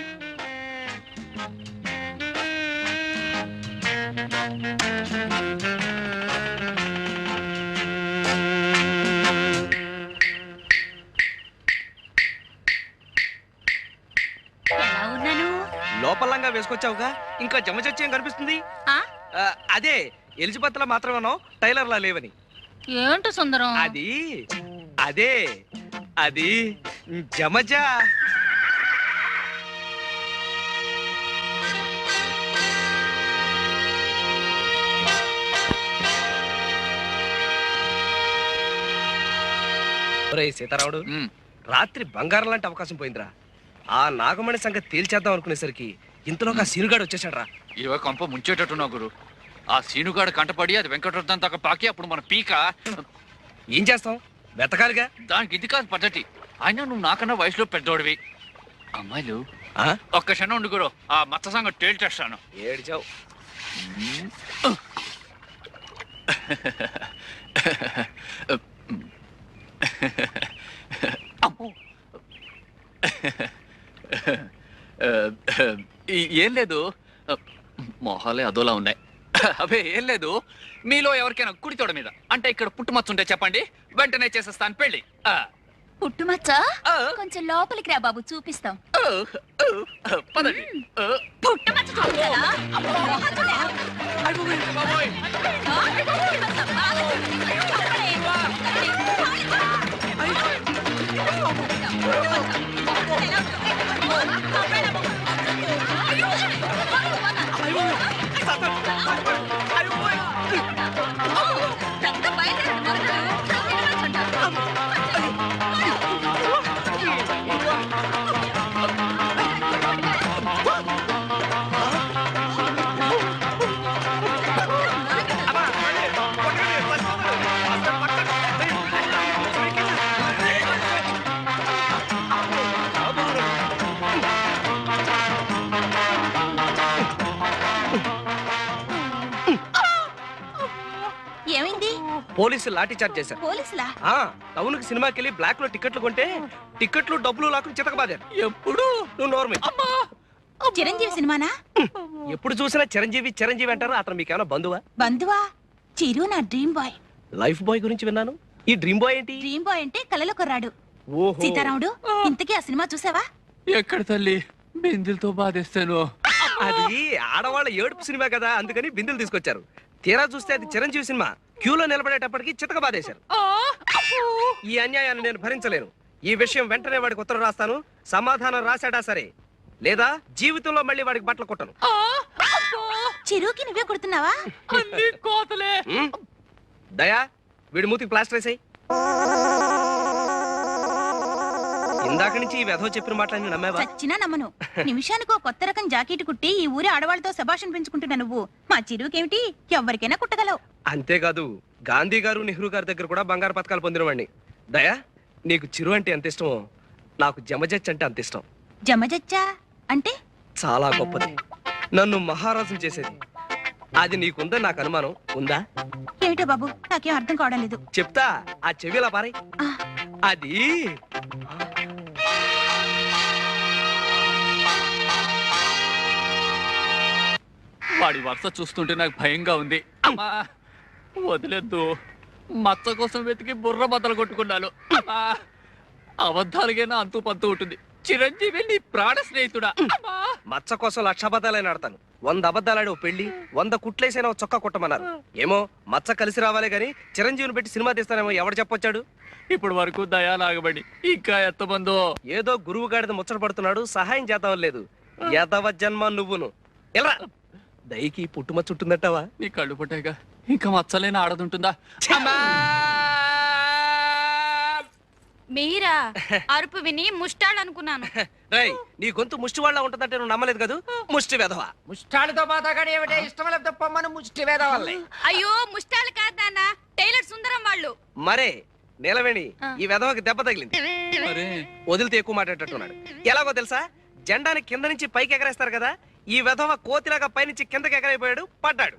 లోపలంగా వేసుకొచ్చావుగా, ఇంకా జమచచ్చేం కనిపిస్తుంది? అదే ఎలిజబెత్ లా మాత్రమేనో టైలర్ లా లేవని. ఏంటో సుందరం? అదే అది జమజా. సీతారాముడు, రాత్రి బంగారం లాంటి అవకాశం పోయిందిరా. ఆ నాగమణి సంగతి తేల్చేద్దాం అనుకునేసరికి ఇంతలోకి ఆ సీనుగాడు వచ్చేసాడు రా. ఇవే కొంప ముంచేటట్టున్నా గురు. ఆ సీనుగాడు కంటపడి అది వెంకటరత్నం తక్క పాకి అప్పుడు మన పీక. ఏం చేస్తాం, వెతకాలిగా. దానికి ఇది కాదు పద్ధతి. అయినా నువ్వు నాకన్నా వయసులో పెద్దోడివి. అమ్మాయిలు ఒక్క క్షణం ఉండు గురు, ఆ మత్త సంగతి తేల్చేస్తాను. ఏడ్చావు. అమ్మో, ఏం లేదు, మొహాలే అదోలా ఉన్నాయి. అవే ఏం లేదు, మీలో ఎవరికైనా కుడి తోడ మీద అంటే ఇక్కడ పుట్టుమచ్చ ఉంటే చెప్పండి, వెంటనే చేసేస్తాను పెళ్లి. పుట్టుమచ్చ కొంచెం లోపలికి రా బాబు, చూపిస్తాం. పదండి. పుట్టుమచ్చ చూపించాలా? ఏమైంది? పోలీసులు లాఠీ చార్జ్ చేశారు. పోలీసులా? టౌన్ కి సినిమాకి వెళ్ళి బ్లాక్ లో టికెట్లు కొంటే టికెట్లు డబ్బులు లాక్కుని చితకబాదారు. ఎప్పుడు నువ్వు నోర్మే. చిరంజీవి సినిమానా? ఎప్పుడు చూసినా చిరంజీవి చిరంజీవి అంటారు. అతను మీకేమైనా బంధువా? బంధువా? చిరు నా డ్రీమ్ బాయ్. లైఫ్ బాయ్ గురించి విన్నాను. ఈ డ్రీమ్ బాయ్ ఏంటి? డ్రీమ్ బాయ్ అంటే కలలో కొర్రాడు. ఓహో. సీతారాముడు, ఇంతకీ ఆ సినిమా చూసావా? ఎక్కడ తల్లి, బిందులతో బాధేస్తాను. అది ఆడవాళ్ళ ఏడుపు సినిమా కదా, అందుకని బిందులు తీసుకొచ్చారు. తీరా చూస్తే అది చిరంజీవి సినిమా. క్యూలో నిలబడేటప్పటికి చితక బాధేశారు. ఈ అన్యాయాన్ని నేను భరించలేను. ఈ విషయం వెంటనే వాడికి ఉత్తరం రాస్తాను. సమాధానం రాశాడా సరే లేదా జీవితంలో మళ్ళీ వాడికి బట్టలు కుట్టను. చెరువుకి నువ్వే కుడుతున్నావా? అన్ని కోతలే. దయా వీడి మూతికి ప్లాస్టర్ వేసాయి. ఇందాక నుంచి ఈ వెధవ చెప్పిన మాటలన్నీ నమ్మావా? చచ్చినా నమ్మను. నిమిషానికి ఒక కొత్త రకం జాకెట్ కుట్టి ఈ ఊరి ఆడవాళ్ళతో శభాషణ పెంచుకుంటున్నా నువ్వు. మా చెరువుకేమిటి, ఎవరికైనా కుట్టగలవు. అంతేకాదు గాంధీ గారు నెహ్రూ గారి దగ్గర కూడా బంగారు పథకాలు పొందినవాడిని. దయా నీకు చిరు అంటే ఎంత ఇష్టమో నాకు జమజచ్చ అంటే అంత ఇష్టం. జమజచ్చా అంటే? చాలా గొప్పది, నన్ను మహారాజుని చేసేది. అది నీకుందా నాకు అనుమానం ఉందా? ఏమిటో బాబు, నాకేం అర్థం కావడం లేదు. చెప్తా, ఆ చెవిలా పారై. అది వాడి వరుస చూస్తుంటే నాకు భయంగా ఉంది. అమ్మా వదిలేద్దు. మచ్చ కోసం వెతికి బుర్ర బద్దలు కొట్టుకున్నాను. అమ్మా అబద్ధాలుగైనా అంతూ పంతూ ఉంటుంది. చిరంజీవి నీ ప్రాణ స్నేహితుడా. మచ్చ కోసం 1,00,000 అబద్ధాలైనా ఆడతాను. 100 అబద్ధాలాడి ఓ పెళ్లి, 100 కుట్లేసైనా చొక్క కుట్టమన్నారు. ఏమో మచ్చ కలిసి రావాలే గాని చిరంజీవిని పెట్టి సినిమా తీస్తానేమో ఎవడు చెప్పొచ్చాడు? ఇప్పుడు వరకు దయా నాగబడి ఇంకా ఎంతమందో. ఏదో గురువు గాడిద ముచ్చట పడుతున్నాడు, సహాయం చేద్దాం లేదు. యదవ జన్మ నువ్వును. ఎలా దయకి పుట్టుమచ్చ ఉంటుందట్టవా? నీ కళ్ళు పుట్టాక ఇంకా మచ్చలేని ఆడదుంటుందా? మీరా అరుపు విని ముష్టాలనుకున్నాను. రై నీ గొంతు ముష్టి వాళ్ళ ఉంటుందంటే నువ్వు నమ్మలేదు కదా. ముష్టి వెధవా. ముష్టాలతో పాతగాడు ఏమిటే ఇష్టం లేకపోతే పొమ్మను ముష్టి వేద వల్లే. అయ్యో ముష్టాలు కాదు నాన్న, టైలర్ సుందరం వాళ్ళు. మరే నీలవేణి ఈ వెధవకి దెబ్బ తగిలింది. మరే వదిలితే ఎక్కువ మాట్లాడేటట్టున్నాడు. ఎలాగో తెలుసా, జెండాని కింద నుంచి పైకి ఎగరేస్తారు కదా, ఈ వెధవ కోతిలాగా పైనుంచి కిందకి ఎగరైపోయాడు, పడ్డాడు.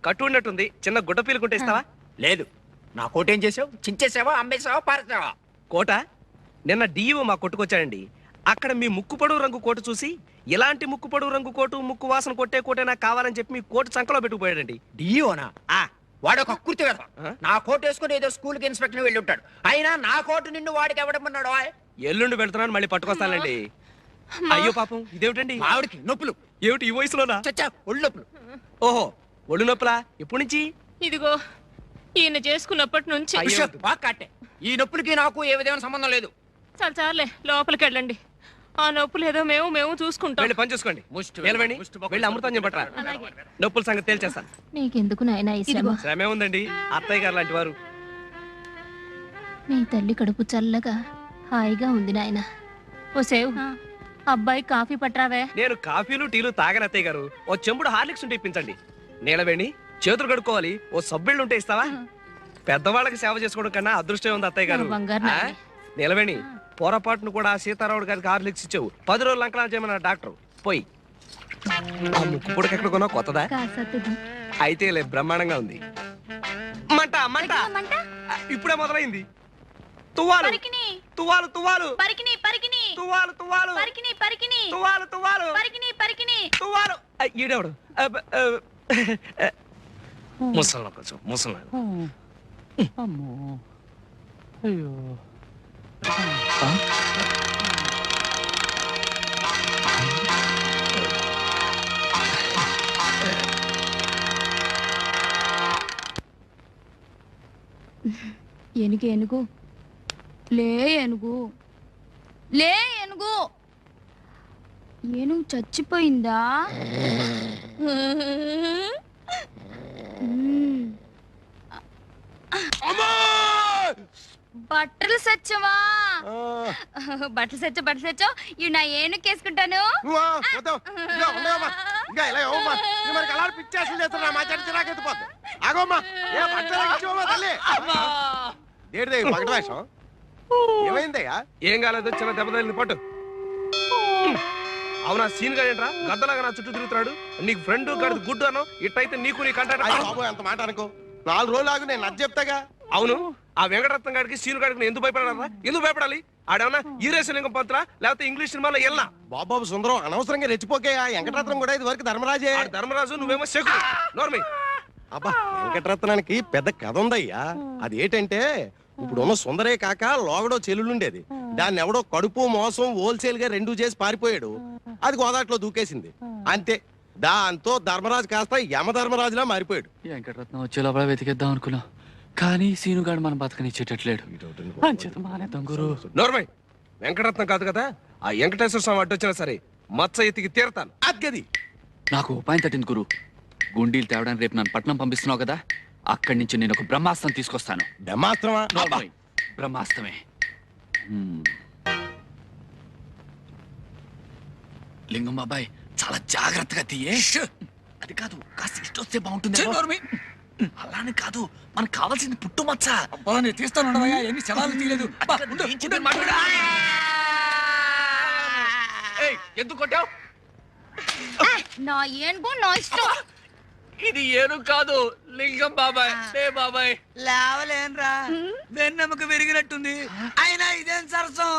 కట్టు ఉన్నట్టుంది, చిన్న గుడ్డ పీలుకుంటే ఇస్తావా? లేదు, నా కోటేం చేసావు? చించేసావా, అమ్మేసావా, పారేసావా? కోట నిన్న డిఈఓ మా కొట్టుకొచ్చాడండి. అక్కడ మీ ముక్కు పొడవు రంగు కోటు చూసి ఇలాంటి ముక్కు పొడవు రంగు కోటు, ముక్కు వాసన కొట్టే కోటే నాకు కావాలని చెప్పి మీ కోటు చంకలో పెట్టుకుపోయాడండి. డియోనా? వాడు ఒక కుర్తి వేద. నా కోట్ వేసుకుని ఏదో స్కూల్ కి ఇన్స్పెక్టర్ వెళ్ళి ఉంటాడు. అయినా నా కోటు నిన్ను వాడికి ఎవడమన్నాడు? ఎల్లుండి వెళ్తున్నాను, మళ్ళీ పట్టుకొస్తానండి. అయ్యో పాపం, ఇదేమిటండి? ఆవిడికి నొప్పులు. ఏమిటి ఈ వయసులోనా? చచ్చా, ఒళ్ళు నొప్పులు. ఓహో ఒళ్ళు నొప్పులా? ఎప్పటి నుంచి? ఇదిగో ఈయన చేసుకున్నప్పటి నుంచి. అయ్యో. బాగా కట్టే. ఈ నొప్పులకి నాకు ఏ విధమైన సంబంధం లేదు. చాలే లోపలికి వెళ్ళండి. ఆ నొప్పులు ఏదో మేము చూసుకుంటాం. వెళ్ళి పని చూసుకోండి. నిలవండి, వెళ్ళి అమృతం చెప్పట్రా. నొప్పుల సంగతి తేల్చేస్తాను. నీకెందుకు నాయనా ఈ శ్రమ? శ్రమే ఉందండి, అత్తయ్య గారు లాంటి వారు. నీ తల్లి కడుపు చల్లగా హాయిగా ఉంది నాయన. ఓ సేవ్, అబ్బాయి కాఫీ పట్రావే. నేను కాఫీలు టీలు తాగని అత్తయ్య గారు. ఓ చెంబుడు హార్లిక్స్ ఉంటే ఇప్పించండి. నీలవేణి చేతులు కడుక్కోవాలి, ఓ సబ్బిళ్ళు ఉంటే ఇస్తావా? పెద్దవాళ్ళకి సేవ చేసుకోవడం కన్నా అదృష్టం ఉంది అత్తయ్య గారు. నీలవేణి పొరపాటును కూడా సీతారాముడు గారికి హార్లిక్స్ ఇచ్చావు. 10 రోజులు అంకలా చేయమన్నా డాక్టర్. పోయి ఆ ముక్కు పొడికి ఎక్కడ కొన్నా కొత్తదా? అయితే లే, బ్రహ్మాండంగా ఉంది. మంట మంట ఇప్పుడే మొదలైంది. తువ్వాలు తువ్వాలు తువ్వాలు తువ్వాలు తువ్వాలు తువ్వాలు తువ్వాలు తువ్వాలు. ఈడెవడు? ముసలి కొంచెం ముసలి. అమ్మో అయ్యో. ఏనుగు ఏనుగు లే, ఏనుగు లే, ఏనుగు. ఏనుగు చచ్చిపోయిందా? బట్టలు సచ్చవా? బట్టలు సచ్చో ఇవి నా ఏనుగు వేసుకుంటాను. ఏమైందయ్యా? ఏం కాలేదు, చిన్న దెబ్బ తగిలింది, పట్టు. అవునా సీన్ గా ఏంట్రా గద్దలాగా నా చుట్టూ తిరుగుతున్నాడు? నీకు ఫ్రెండ్ గడిది గుడ్డు అను, ఇట్టయితే నీకు నీ కంటాడు. అంత మాట అనుకో, 4 రోజులు ఆగు, నేను నచ్చ చెప్తాగా. అవును, ఆ వెంకటరత్నం గారికి సీను గారికి ఎందుకు భయపడారా? ఎందుకు భయపడాలి? ఆడేమన్నా ఈరేశలింగం పంతులా లేకపోతే ఇంగ్లీష్ సినిమాలో ఎల్లా? బాబాబు సుందరం, అనవసరంగా రెచ్చిపోకే. ఆ వెంకటరత్నం కూడా ఇది వరకు ధర్మరాజే. ధర్మరాజు, నువ్వేమో శకుడు. నోర్మి. అబ్బా, వెంకటరత్నానికి పెద్ద కథ ఉందయ్యా. అది ఏంటంటే, ఇప్పుడున్న సుందరే కాక లోగడో చెల్లుండేది. దాన్ని ఎవడో కడుపు మోసం హోల్సేల్ గా 2 చేసి పారిపోయాడు. అది గోదాట్లో దూకేసింది, అంతే. దాంతో ధర్మరాజు కాస్త యమధర్మరాజులా మారిపోయాడు. వెంకటరత్నం వచ్చే లోపల వెతికేద్దాం అనుకున్నా, కానీ సీనుగాడు మనం బతకనిచ్చేటట్లేడు. అంచేత మానేద్దాం గురు. నోర్మై, వెంకటరత్నం కాదు కదా, ఆ వెంకటేశ్వర స్వామి అడ్డొచ్చినా సరే మచ్చ ఎతికి తీరతాను. అద్గది నాకు ఉపాయం తట్టింది గురు. గుండీలు తేవడానికి రేపు నన్ను పట్నం పంపిస్తున్నావు కదా, అక్కడి నుంచి నేను ఒక బ్రహ్మాస్త్రం తీసుకొస్తాను. బ్రహ్మాస్త్రమా? నోర్మోయ్, బ్రహ్మాస్త్రమే. లింగం బాబాయ్ చాలా జాగ్రత్తగా తీయే. అది కాదు, కాస్త ఇష్టం వస్తే బాగుంటుంది. అలానే కాదు, మనకు కావాల్సింది పుట్టుమచ్చ. నేను తీస్తాను, ఎన్ని శవాలు తీయలేదు. ఎందుకు కొట్టావు? నా ఏనుగు నా ఇష్టం. ఇది ఏనుగు కాదు, లింగం బాబాయ్. బాబాయ్ లేవలేనరా, వెన్నెముక విరిగినట్టుంది. అయినా ఇదేం సరసం?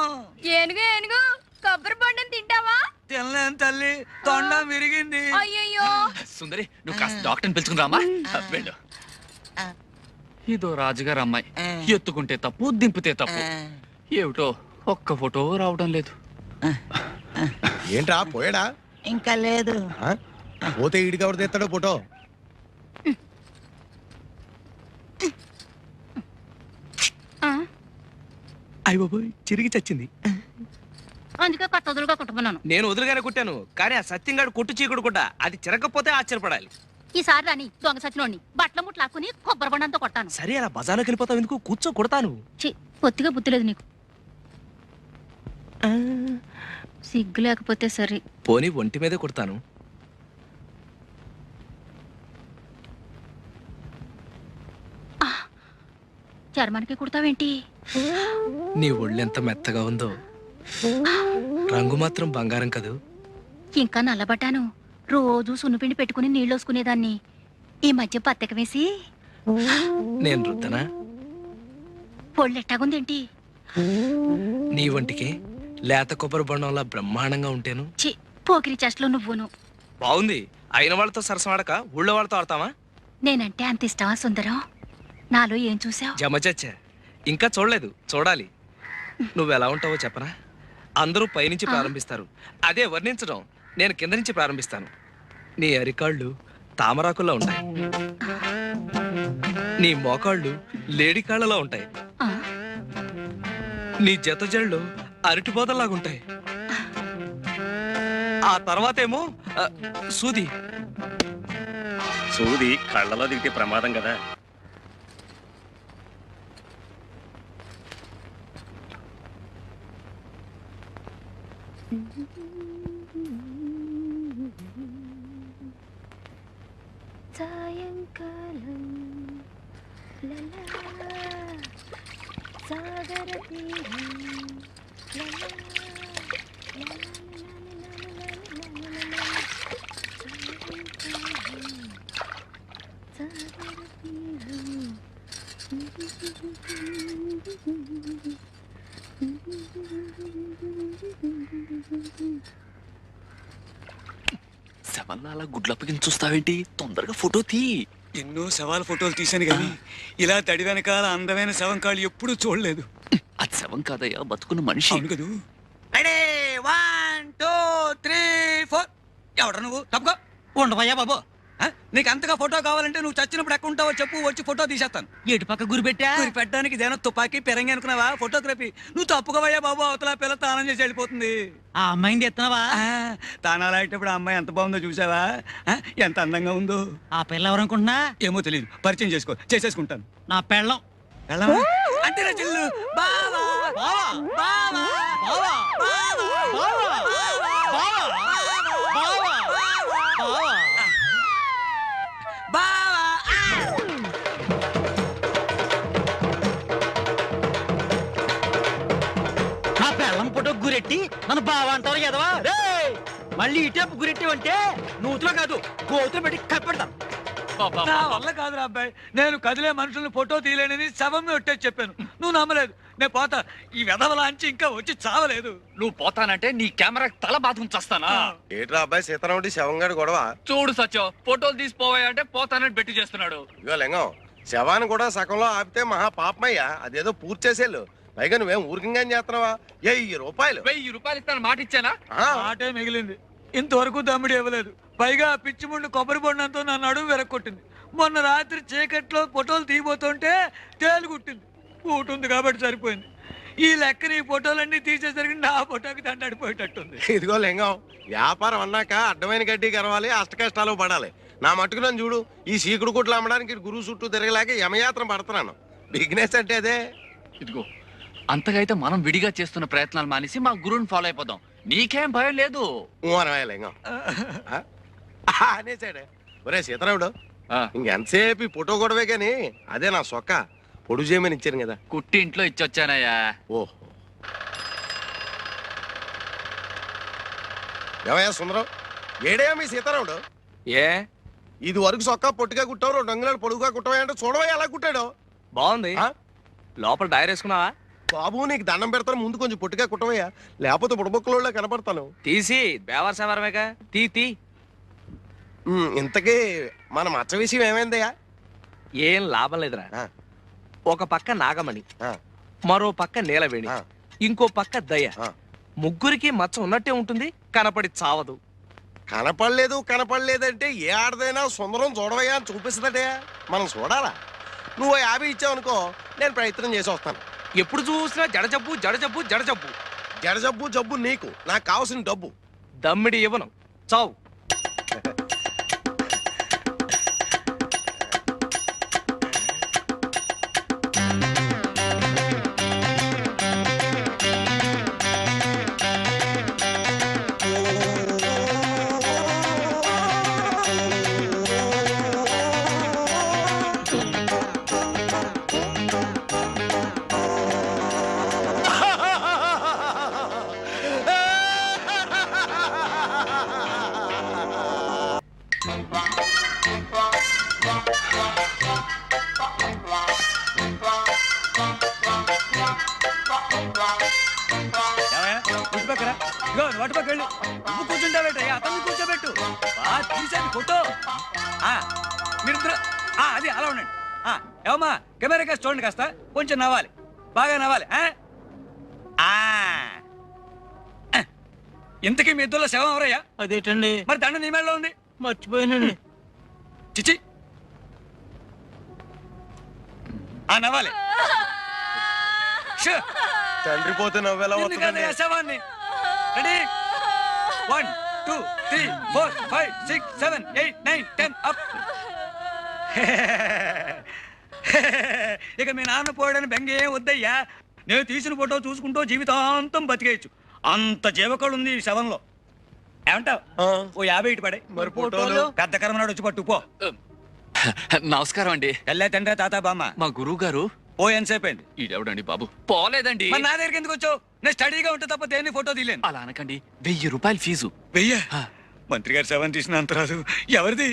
ఏనుగు ఏనుగు కొబ్బరి బొండం తింటావా? తినలేను తల్లి, తొండం విరిగింది. అయ్యయ్యో. సుందరి, నువ్వు కాస్త డాక్టర్ని పిలుచుకుని రామా. వెళ్ళు. ఇదో రాజుగారు అమ్మాయి, ఎత్తుకుంటే తప్పు, దింపితే తప్పు. ఏమిటో ఒక్క ఫోటో రావడం లేదు. ఏంట్రా పోయాడా? ఇంకా లేదు. పోతే ఈడికి ఎవరు తెస్తాడో ఫోటో? అయ్య బాబోయ్, చిరిగి చచ్చింది. అందుకే కట్టదులుగా కుట్టుకున్నాను. నేను వదులుగానే కుట్టాను, కానీ ఆ సత్యంగాడు కొట్టు చీకుడు కూడా అది చిరగకపోతే ఆశ్చర్యపడాలి. ఈసారి రాని దొంగ సచ్చినోడిని బట్టల ముట్లాక్కుని కొబ్బరి బండంతో కొట్టాను. సరే, అలా బజార్లోకి వెళ్ళిపోతావు ఎందుకు? కూర్చో, కొడతాను. పొత్తిగా బుద్ధి లేదు నీకు. సిగ్గు లేకపోతే సరే. పోనీ ఒంటి మీదే కొడతాను. చర్మానికి కుడతావేంటి? నీ ఒళ్ళెంత మెత్తగా ఉందో, రంగు మాత్రం బంగారం కదూ. ఇంకా నల్లబడ్డాను. రోజు సున్నుపిండి పెట్టుకుని నీళ్ళు వసుకునేదాన్ని. ఈ మధ్య పత్తక వేసి నేను రుద్దనా? పొళ్ళెట్టాగుందేంటి? నీ వంటికి లేత కొబ్బరి బొండంలా బ్రహ్మాండంగా ఉంటేను. చి పోకిరి చెస్ట్లో నువ్వును. బాగుంది. అయిన వాళ్ళతో సరసమాడక ఊళ్ళో వాళ్ళతో ఆడతావా? నేనంటే అంత ఇష్టమా సుందరం? నాలో ఏం చూసావు? జమచచ్చా, ఇంకా చూడలేదు, చూడాలి. నువ్వెలా ఉంటావో చెప్పనా? అందరూ పైనుంచి ప్రారంభిస్తారు, అదే వర్ణించడం నేను కింద నుంచి ప్రారంభిస్తాను. నీ అరికాళ్ళు తామరాకుల్లో ఉంటాయి, నీ మోకాళ్ళు లేడికాళ్ళలా ఉంటాయి, నీ జత జళ్ళు అరటిపోతల్లాగుంటాయి. ఆ తర్వాతేమో సూది. సూది కళ్ళలో దిగితే ప్రమాదం కదా. సాయంకాలం సాగర శవల్లా అలా గుడ్లప్పగిని చూస్తావేంటి? తొందరగా ఫోటో తీ. ఎన్నో శవాల ఫోటోలు తీశాను కానీ ఇలా తడి వెనకాల అందమైన శవం కాళ్ళు ఎప్పుడూ చూడలేదు. అది శవం కాదయ్యా, బతుకున్న మనిషి. అవును కదూ. 1 2 3 4. ఎవడ నువ్వు? తప్పుకో. ఉండవయ్యా బాబు. నీకు అంతగా ఫోటో కావాలంటే నువ్వు చచ్చినప్పుడు ఎక్కడ ఉంటావో చెప్పు, వచ్చి ఫోటో తీసేస్తాను. ఏటు పక్క గురి పెట్టా? గురి పెట్టడానికి ఇదేనా తుపాకీ పెరంగి అనుకున్నావా? ఫోటోగ్రఫీ. నువ్వు తప్పుకోవయ్యా బాబు, అవతల పిల్ల తానం చేసి వెళ్ళిపోతుంది. ఆ అమ్మాయిని ఎత్తున్నావా? తానాలు ఆడేటప్పుడు ఆ అమ్మాయి ఎంత బాగుందో చూసావా? ఎంత అందంగా ఉందో. ఆ పిల్ల ఎవరనుకుంటున్నా? ఏమో తెలియదు, పరిచయం చేసుకో, చేసేసుకుంటాను. నా పెళ్ళం. అంటే నా చెల్లు. బావా బావా బావా బావా బావా బావా. నా పెళ్ళం ఫోటో గురెట్టి నన్ను బావా అంటారు కదవా? మళ్ళీ ఇటేపు గురెట్టివంటే నూతులో కాదు, గోతులు పెట్టి కప్పెడతాను. నా వల్ల కాదురా అబ్బాయి, నేను కదిలే మనుషులను ఫోటో తీయలేనని శవం ఒట్టేసి చెప్పాను. నువ్వు నమ్మలేదు. నేను పోతా. ఈ వెధవలాంచి ఇంకా వచ్చి చావలేదు. నువ్వు పోతానంటే నీ కెమెరా తల బాధుకుని చస్తానా? ఏట్రా అబ్బాయి సీతారాముడి శవంగాడు గొడవ? చూడు సత్యం, ఫోటోలు తీసిపోవాయంటే పోతానని బెట్టి చేస్తున్నాడు. ఇగో లింగం, శవాన్ని కూడా సగంలో ఆపితే మహా పాపమయ్యా. అదేదో పూర్తి చేసేళ్ళు. పైగా నువ్వేం ఊరికంగా చేస్తున్నావా? 1000 రూపాయలు. 1000 రూపాయలు ఇస్తాను మాట ఇచ్చానా? మాటే మిగిలింది. ఇంతవరకు దమ్ముడు ఇవ్వలేదు. పైగా పిచ్చి ముందు కొబ్బరి బొండంతో నన్ను అడుగు వెరక్కొట్టింది. మొన్న రాత్రి చీకట్లో ఫోటోలు తీయబోతుంటే తేలుగుట్టింది. ఊటుంది కాబట్టి సరిపోయింది. ఈ లెక్కన ఈ ఫోటోలన్నీ తీసేసరికి నా ఫోటోకి దండడిపోయేటట్టుంది. ఇదిగో లింగం, వ్యాపారం అన్నాక అడ్డమైన గడ్డి కరవాలి, అష్ట కష్టాలు పడాలి. నా మట్టుకు నన్ను చూడు, ఈ సీకుడు కుట్లు అమ్మడానికి గురువు చుట్టూ తిరగలేక యమయాత్ర పడుతున్నాను. బిజినెస్ అంటే అదే. ఇదిగో అంతగా అయితే మనం విడిగా చేస్తున్న ప్రయత్నాలు మానేసి మా గురువుని ఫాలో అయిపోదాం. నీకేం భయం లేదు. అనవే లింగం అనేసాడే. ఒరే సీతారాముడు, ఇంకెంతసేపు ఈ ఫోటో గొడవే గాని అదే నా సొక్క పొడుగు చేయమని ఇచ్చాను కదా. కుట్టి ఇంట్లో ఇచ్చొచ్చానయ్యా. ఓహో, ఏమయ్యా సుందరం, ఏడేయా మీ సీతారాముడు? ఏ ఇది వరకు సొక్క పొట్టిగా కుట్టావు, 2 అంగుళాలు పొడుగుగా కుట్టవా అంటే చూడవా ఎలా కుట్టాడు. బాగుంది. లోపల డైర్ వేసుకున్నావా? బాబు నీకు దండం పెడతాను, ముందు కొంచెం పొట్టిగా కుట్టవయ్యా, లేకపోతే బుడబొక్కలో కనపడతాను. తీసి బేవర్సవరమేగా తీ. ఇంతకీ మన మచ్చ విషయం ఏమైందయ్యా? ఏం లాభం లేదురా. ఒక పక్క నాగమణి, మరో పక్క నీలవేణి, ఇంకో పక్క దయ. ముగ్గురికి మచ్చ ఉన్నట్టే ఉంటుంది, కనపడి చావదు. కనపడలేదంటే ఏ ఆడదైనా సుందరం చూడవయ్యా అని చూపిస్తుందటే. మనం చూడాలా? నువ్వు 50 ఇచ్చావనుకో, నేను ప్రయత్నం చేసి వస్తాను. ఎప్పుడు చూసినా జడజబ్బు జడజబ్బు జడజబ్బు. జడజబ్బు జబ్బు నీకు, నాకు కావాల్సిన డబ్బు. దమ్మిడి ఇవ్వను, చావు. అటుపక్కలు నువ్వు కూర్చుంటావేటయ్యా, అతను కూర్చోబెట్టు. తీసేది ఫోటో. మీరిద్దరు అది అలా ఉండండి. ఏమమ్మా కెమెరా కాస్త చూడండి, కాస్త కొంచెం నవ్వాలి, బాగా నవ్వాలి. ఇంతకీ మీ ఇద్దరులో శవం ఎవరయ్యా? అదేటండి మరి దండ నీ మేడలో ఉంది. మర్చిపోయానండి. చిచి నవ్వాలి. తండ్రి పోతే నవ్వేలా వస్తుంది. శవాన్ని రెడీ 1 2 3 4 5 6 7 8 9 10 అప్. ఇక మీ నాన్న పోయాడని బెంగ ఏం వద్దయ్యా. నేను తీసిన ఫోటో చూసుకుంటూ జీవితాంతం బతికేయచ్చు, అంత జీవకళ ఉంది ఈ శవంలో. ఏమంటావు? ఓ 50 ఇటు పడే. మరి ఫోటోలు పెద్ద కర్మనాడు వచ్చి పట్టు పో. నమస్కారం అండి. తెల్లే తండ్రి తాత బామ్మ. మా గురువు గారు ఓ ఎంతసేపు అయింది? ఈడెవడండి బాబు? పోలేదండి. మరి నా దగ్గరికి ఎందుకు వచ్చావు? నేను స్టడీగా ఉంటే తప్ప దేన్ని ఫోటో తీలేను. అలా అనకండి, 1000 రూపాయలు ఫీజు. 1000? మంత్రి గారు శవం తీసిన అంత రాదు. ఎవరిది?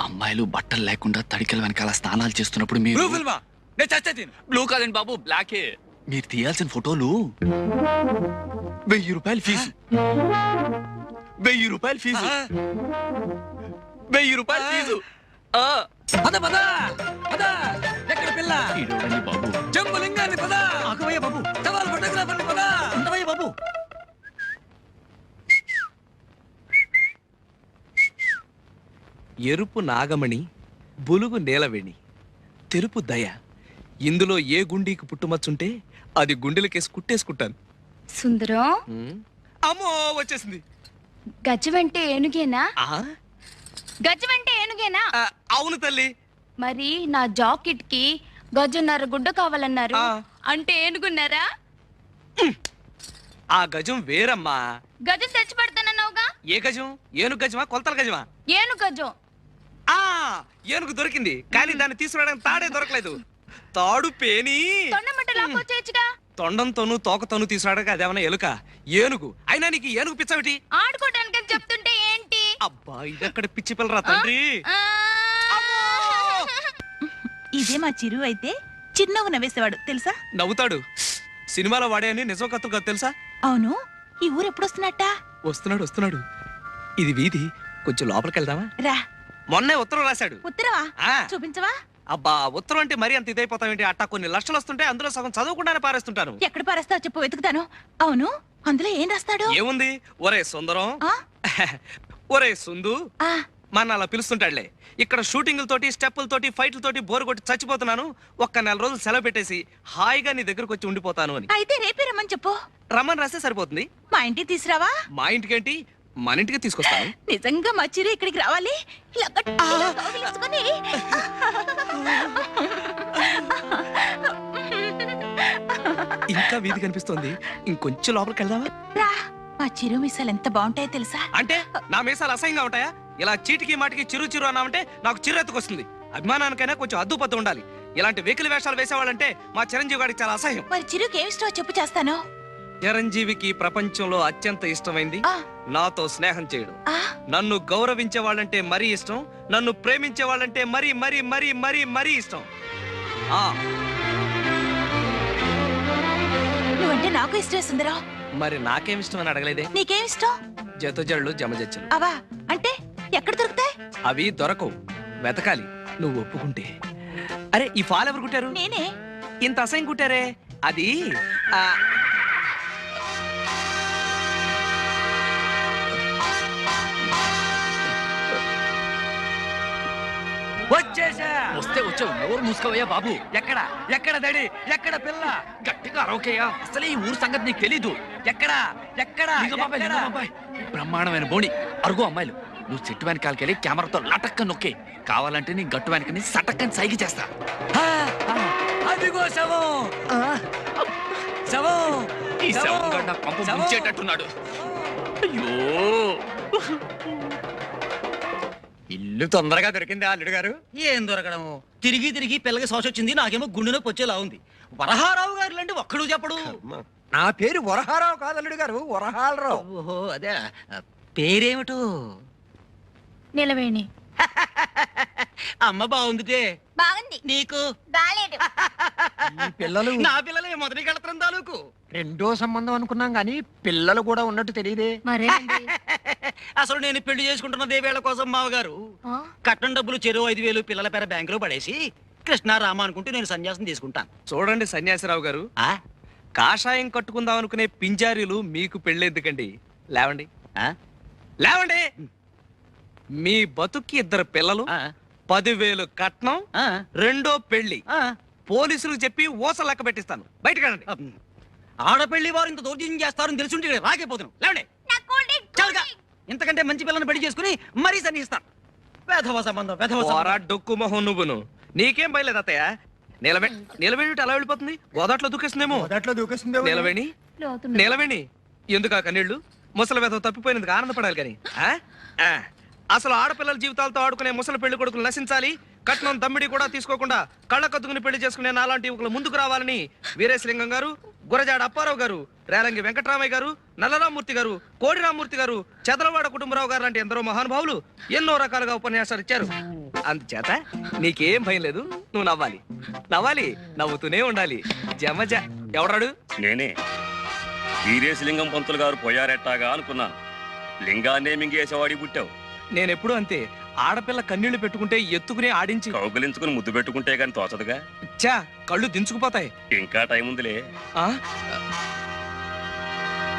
అమ్మాయిలు బట్టలు లేకుండా తడికల వెనకాల స్నానాలు చేస్తున్నప్పుడు మీరు బ్లూ ఫిల్మా? నేను చచ్చే తీను. బ్లూ కాదండి బాబు, బ్లాకే. మీరు తీయాల్సిన ఫోటోలు 1000 రూపాయలు ఫీజు. 1000 రూపాయలు ఫీజు. 1000 రూపాయలు ఫీజు. పద పద పద. ఎక్కడ పిల్ల? ఈడెవడండి బాబు? జంబు లింగాన్ని పద. ఆగవయ్య బాబు, సవాల్ ఫోటోగ్రాఫర్ని పద. ఉండవయ్య బాబు. ఎరుపు నాగమణి, బులుగు నేలవేణి, తెరుపు దయ. ఇందులో ఏ గుండీకి పుట్టుమచ్చుంటే అది గుండెలకేసి కుట్టేసుకుంటాను. సుందరం, అమ్మో వచ్చేసింది. గజమంటే ఏనుగేనా? గజమంటే ఏనుగేనా? అవును తల్లి. మరి నా జాకెట్ కి గజన్నర గుడ్డ కావాలన్నారు, అంటే ఏనుగున్నారా? ఆ గజం వేరమ్మా. గజం తెచ్చి పెడతానన్నావుగా. ఏ గజం? ఏనుగు గజమా కొలతల గజమా? ఏను గజం. ఏనుగు దొరికింది, కానీ దాన్ని తీసుకురావడానికి తాడే దొరకలేదు. తాడు పేని తొండమట్ట లాక్కొచ్చేయచ్చుగా. తొండంతోనూ తోకతోనూ తీసుకురావడానికి అదేమన్నా ఎలుక? ఏనుగు అయినా నీకు ఏనుగు పిచ్చవిటి? ఆడుకోవడానికి చెప్తుంటే ఏంటి? అబ్బా ఇదెక్కడ పిచ్చి పిల్లరా తండ్రి. ఇదే మా చిరు అయితే చిన్నగా నవ్వేసేవాడు తెలుసా? నవ్వుతాడు. సినిమాలో వాడే అని నిజం కత్తులు కదా తెలుసా? అవును, ఈ ఊరు ఎప్పుడు వస్తున్నట్ట? వస్తున్నాడు. ఇది వీధి, కొంచెం లోపలికి వెళ్దామా? రా. మొన్నే ఉత్తరం రాశాడు. ఉత్తరవా? చూపించవా? అబ్బా ఉత్తరం అంటే మరీ అంత ఇదైపోతావేంటి? అట్టా కొన్ని లక్షలు వస్తుంటే అందులో సగం చదవకుండానే పారేస్తుంటాను. ఎక్కడ పారేస్తావు చెప్పు, వెతుకుతాను. అవును, అందులో ఏం రాస్తాడు? ఏముంది? ఒరే సుందరం, ఒరే సుందు, మన అలా పిలుస్తుంటాడులే. ఇక్కడ షూటింగ్లతోటి స్టెప్పులతోటి ఫైట్లతోటి బోరు కొట్టి చచ్చిపోతున్నాను. ఒక్క 4 రోజులు సెలవు పెట్టేసి హాయిగా నీ దగ్గరకు వచ్చి ఉండిపోతాను అని. అయితే రేపే రమ్మని చెప్పు. రమ్మని రాస్తే సరిపోతుంది. మా ఇంటికి తీసురావా? మా ఇంటికేంటి, మన ఇంటికి తీసుకొస్తాను. నిజంగా మా చిరు ఇక్కడికి రావాలి. ఇలా గట్టిగా కౌగిలించుకొని. ఇంకా వీధి కనిపిస్తోంది, ఇంకొంచెం లోపలికి వెళ్దామా? రా, మా చిరు మిసాలు ఎంత బాగుంటాయో తెలుసా? అంటే నా మీసాలు అసహ్యంగా ఉంటాయా? ఇలా చీటికి మాటికి చిరు చిరు అన్నామంటే నాకు చిరెత్తుకొస్తుంది. అభిమానానికైనా కొంచెం అద్దుపద్దు ఉండాలి. ఇలాంటి వెకిలి వేషాలు వేసేవాళ్ళంటే మా చిరంజీవి గారికి చాలా అసహ్యం. మరి చిరుకి ఏమి ఇష్టమో చెప్పు, చేస్తాను. చిరంజీవికి ప్రపంచంలో అత్యంత ఇష్టమైంది నాతో స్నేహం చేయడం. నన్ను గౌరవించే వాళ్ళంటే మరీ ఇష్టం, నన్ను ప్రేమించే వాళ్ళంటే మరీ మరీ మరీ మరీ మరీ ఇష్టం. నువ్వంటే నాకు ఇష్టం సుందరం. మరి నాకేం ఇష్టం అని అడగలేదే. నీకేం ఇష్టం? జతజళ్ళు జమజచ్చలు. అవా అంటే ఎక్కడ దొరుకుతాయి? అవి దొరకవు, వెతకాలి. నువ్వు ఒప్పుకుంటే. అరే, ఈ ఫాల్ ఎవరు కుట్టారు? నేనే. ఇంత అసహ్యం కుట్టారే? అది వచ్చేసా. వస్తే వచ్చావు, నోరు మూసుకోవయ్యా బాబు. ఎక్కడ ఎక్కడ దడి, ఎక్కడ పిల్ల? గట్టిగా అరవకయ్యా, అసలే ఈ ఊరు సంగతి నీకు తెలీదు. ఎక్కడ ఎక్కడ బ్రహ్మాండమైన బోణి, అరుగు అమ్మాయిలు. నువ్వు చెట్టు వెనకాలకెళ్ళి కెమెరాతో లటక్క నొక్కే. కావాలంటే నీ గట్టు వెనకని సటక్కని సైకి చేస్తా. అదిగో శవం. శవం. ఈ శవం గడ్డ పంప ముంచేటట్టున్నాడు. అయ్యో, ఇల్లు తొందరగా దొరికింది అల్లుడు గారు. ఏం దొరకడము, తిరిగి తిరిగి పిల్లకి శోష వచ్చింది. నాకేమో గుండె నొప్పి వచ్చేలా ఉంది. వరహారావు గారు లాంటి ఒక్కడు చెప్పడు. నా పేరు వరహారావు కాదు అల్లుడు గారు, వరహాలరావు. ఓహో, అదే. పేరేమిటో? నిలవేణి. అమ్మ బాగుందిటే. బాగుంది. నీకు బాలేదు. పిల్లలు నా పిల్లలే మొదటి కళత్రం తాలూకు. రెండో సంబంధం అనుకున్నాం గాని పిల్లలు కూడా ఉన్నట్టు తెలియదే. అసలు నేను పెళ్లి చేసుకుంటున్నదే వేళ కోసం మావగారు కట్నం డబ్బులు చెరువు 5,000 పిల్లల పేర బ్యాంకులో పడేసి కృష్ణారామ అనుకుంటూ నేను సన్యాసం తీసుకుంటాను. చూడండి సన్యాసిరావు గారు, కాషాయం కట్టుకుందాం అనుకునే పింజారీలు మీకు పెళ్ళెందుకండి? లేవండి, లేవండి. మీ బతుక్కి 2 పిల్లలు, 10,000 కట్నం, రెండో పెళ్లి. పోలీసులకు చెప్పి ఓస లెక్క పెట్టిస్తాను. బయటకు వెళ్ళండి. ఆడపెళ్లి వారు ఇంత దౌర్జన్యం చేస్తారని తెలుసుంటే రాకపోతున్నాను. లేవండి. ఇంతకంటే మంచి పిల్లని పెళ్లి చేసుకుని మరీ సన్నిస్తాను. వేధవ సంబంధం, వేధవ సంబంధం. డొక్కు మొహం నువ్వును. నీకేం బయలేదు అత్తయ్య. నిలవేణి అలా వెళ్ళిపోతుంది. గోదాట్లో దూకేస్తుందేమో. నిలవేణి, నిలవేణి ఎందుకు ఆ కన్నీళ్లు? ముసలి వేధవ తప్పిపోయినందుకు ఆనందపడాలి కానీ. అసలు ఆడపిల్లల జీవితాలతో ఆడుకునే ముసలి పెళ్లి కొడుకులు నశించాలి. కట్నం దమ్మిడి కూడా తీసుకోకుండా కళ్ళ కత్తుకుని పెళ్లి చేసుకునే నాలాంటి యువకులు ముందుకు రావాలని వీరేశలింగం గారు, గురజాడ అప్పారావు గారు, రేలంగి వెంకటరామయ్య గారు, నల్లరామూర్తి గారు, కోడిరామూర్తి గారు, చదలవాడ కుటుంబరావు గారు లాంటి ఎందరో మహానుభావులు ఎన్నో రకాలుగా ఉపన్యాసాలు ఇచ్చారు. అందుచేత నీకేం భయం లేదు. నువ్వు నవ్వాలి, నవ్వాలి, నవ్వుతూనే ఉండాలి. జమజ. ఎవడాడు? నేనే. వీరేశలింగం పంతులు గారు పోయారెట్టాగా అనుకున్నాను. లింగాన్నే మింగేసేవాడి పుట్టావు. నేనెప్పుడు అంతే. ఆడపిల్ల కన్నీళ్లు పెట్టుకుంటే ఎత్తుకునే ఆడించి కౌగిలించుకుని ముద్దు పెట్టుకుంటే గాని తోచదుగా. చా, కళ్ళు దించుకుపోతాయి. ఇంకా టైం ఉందిలే.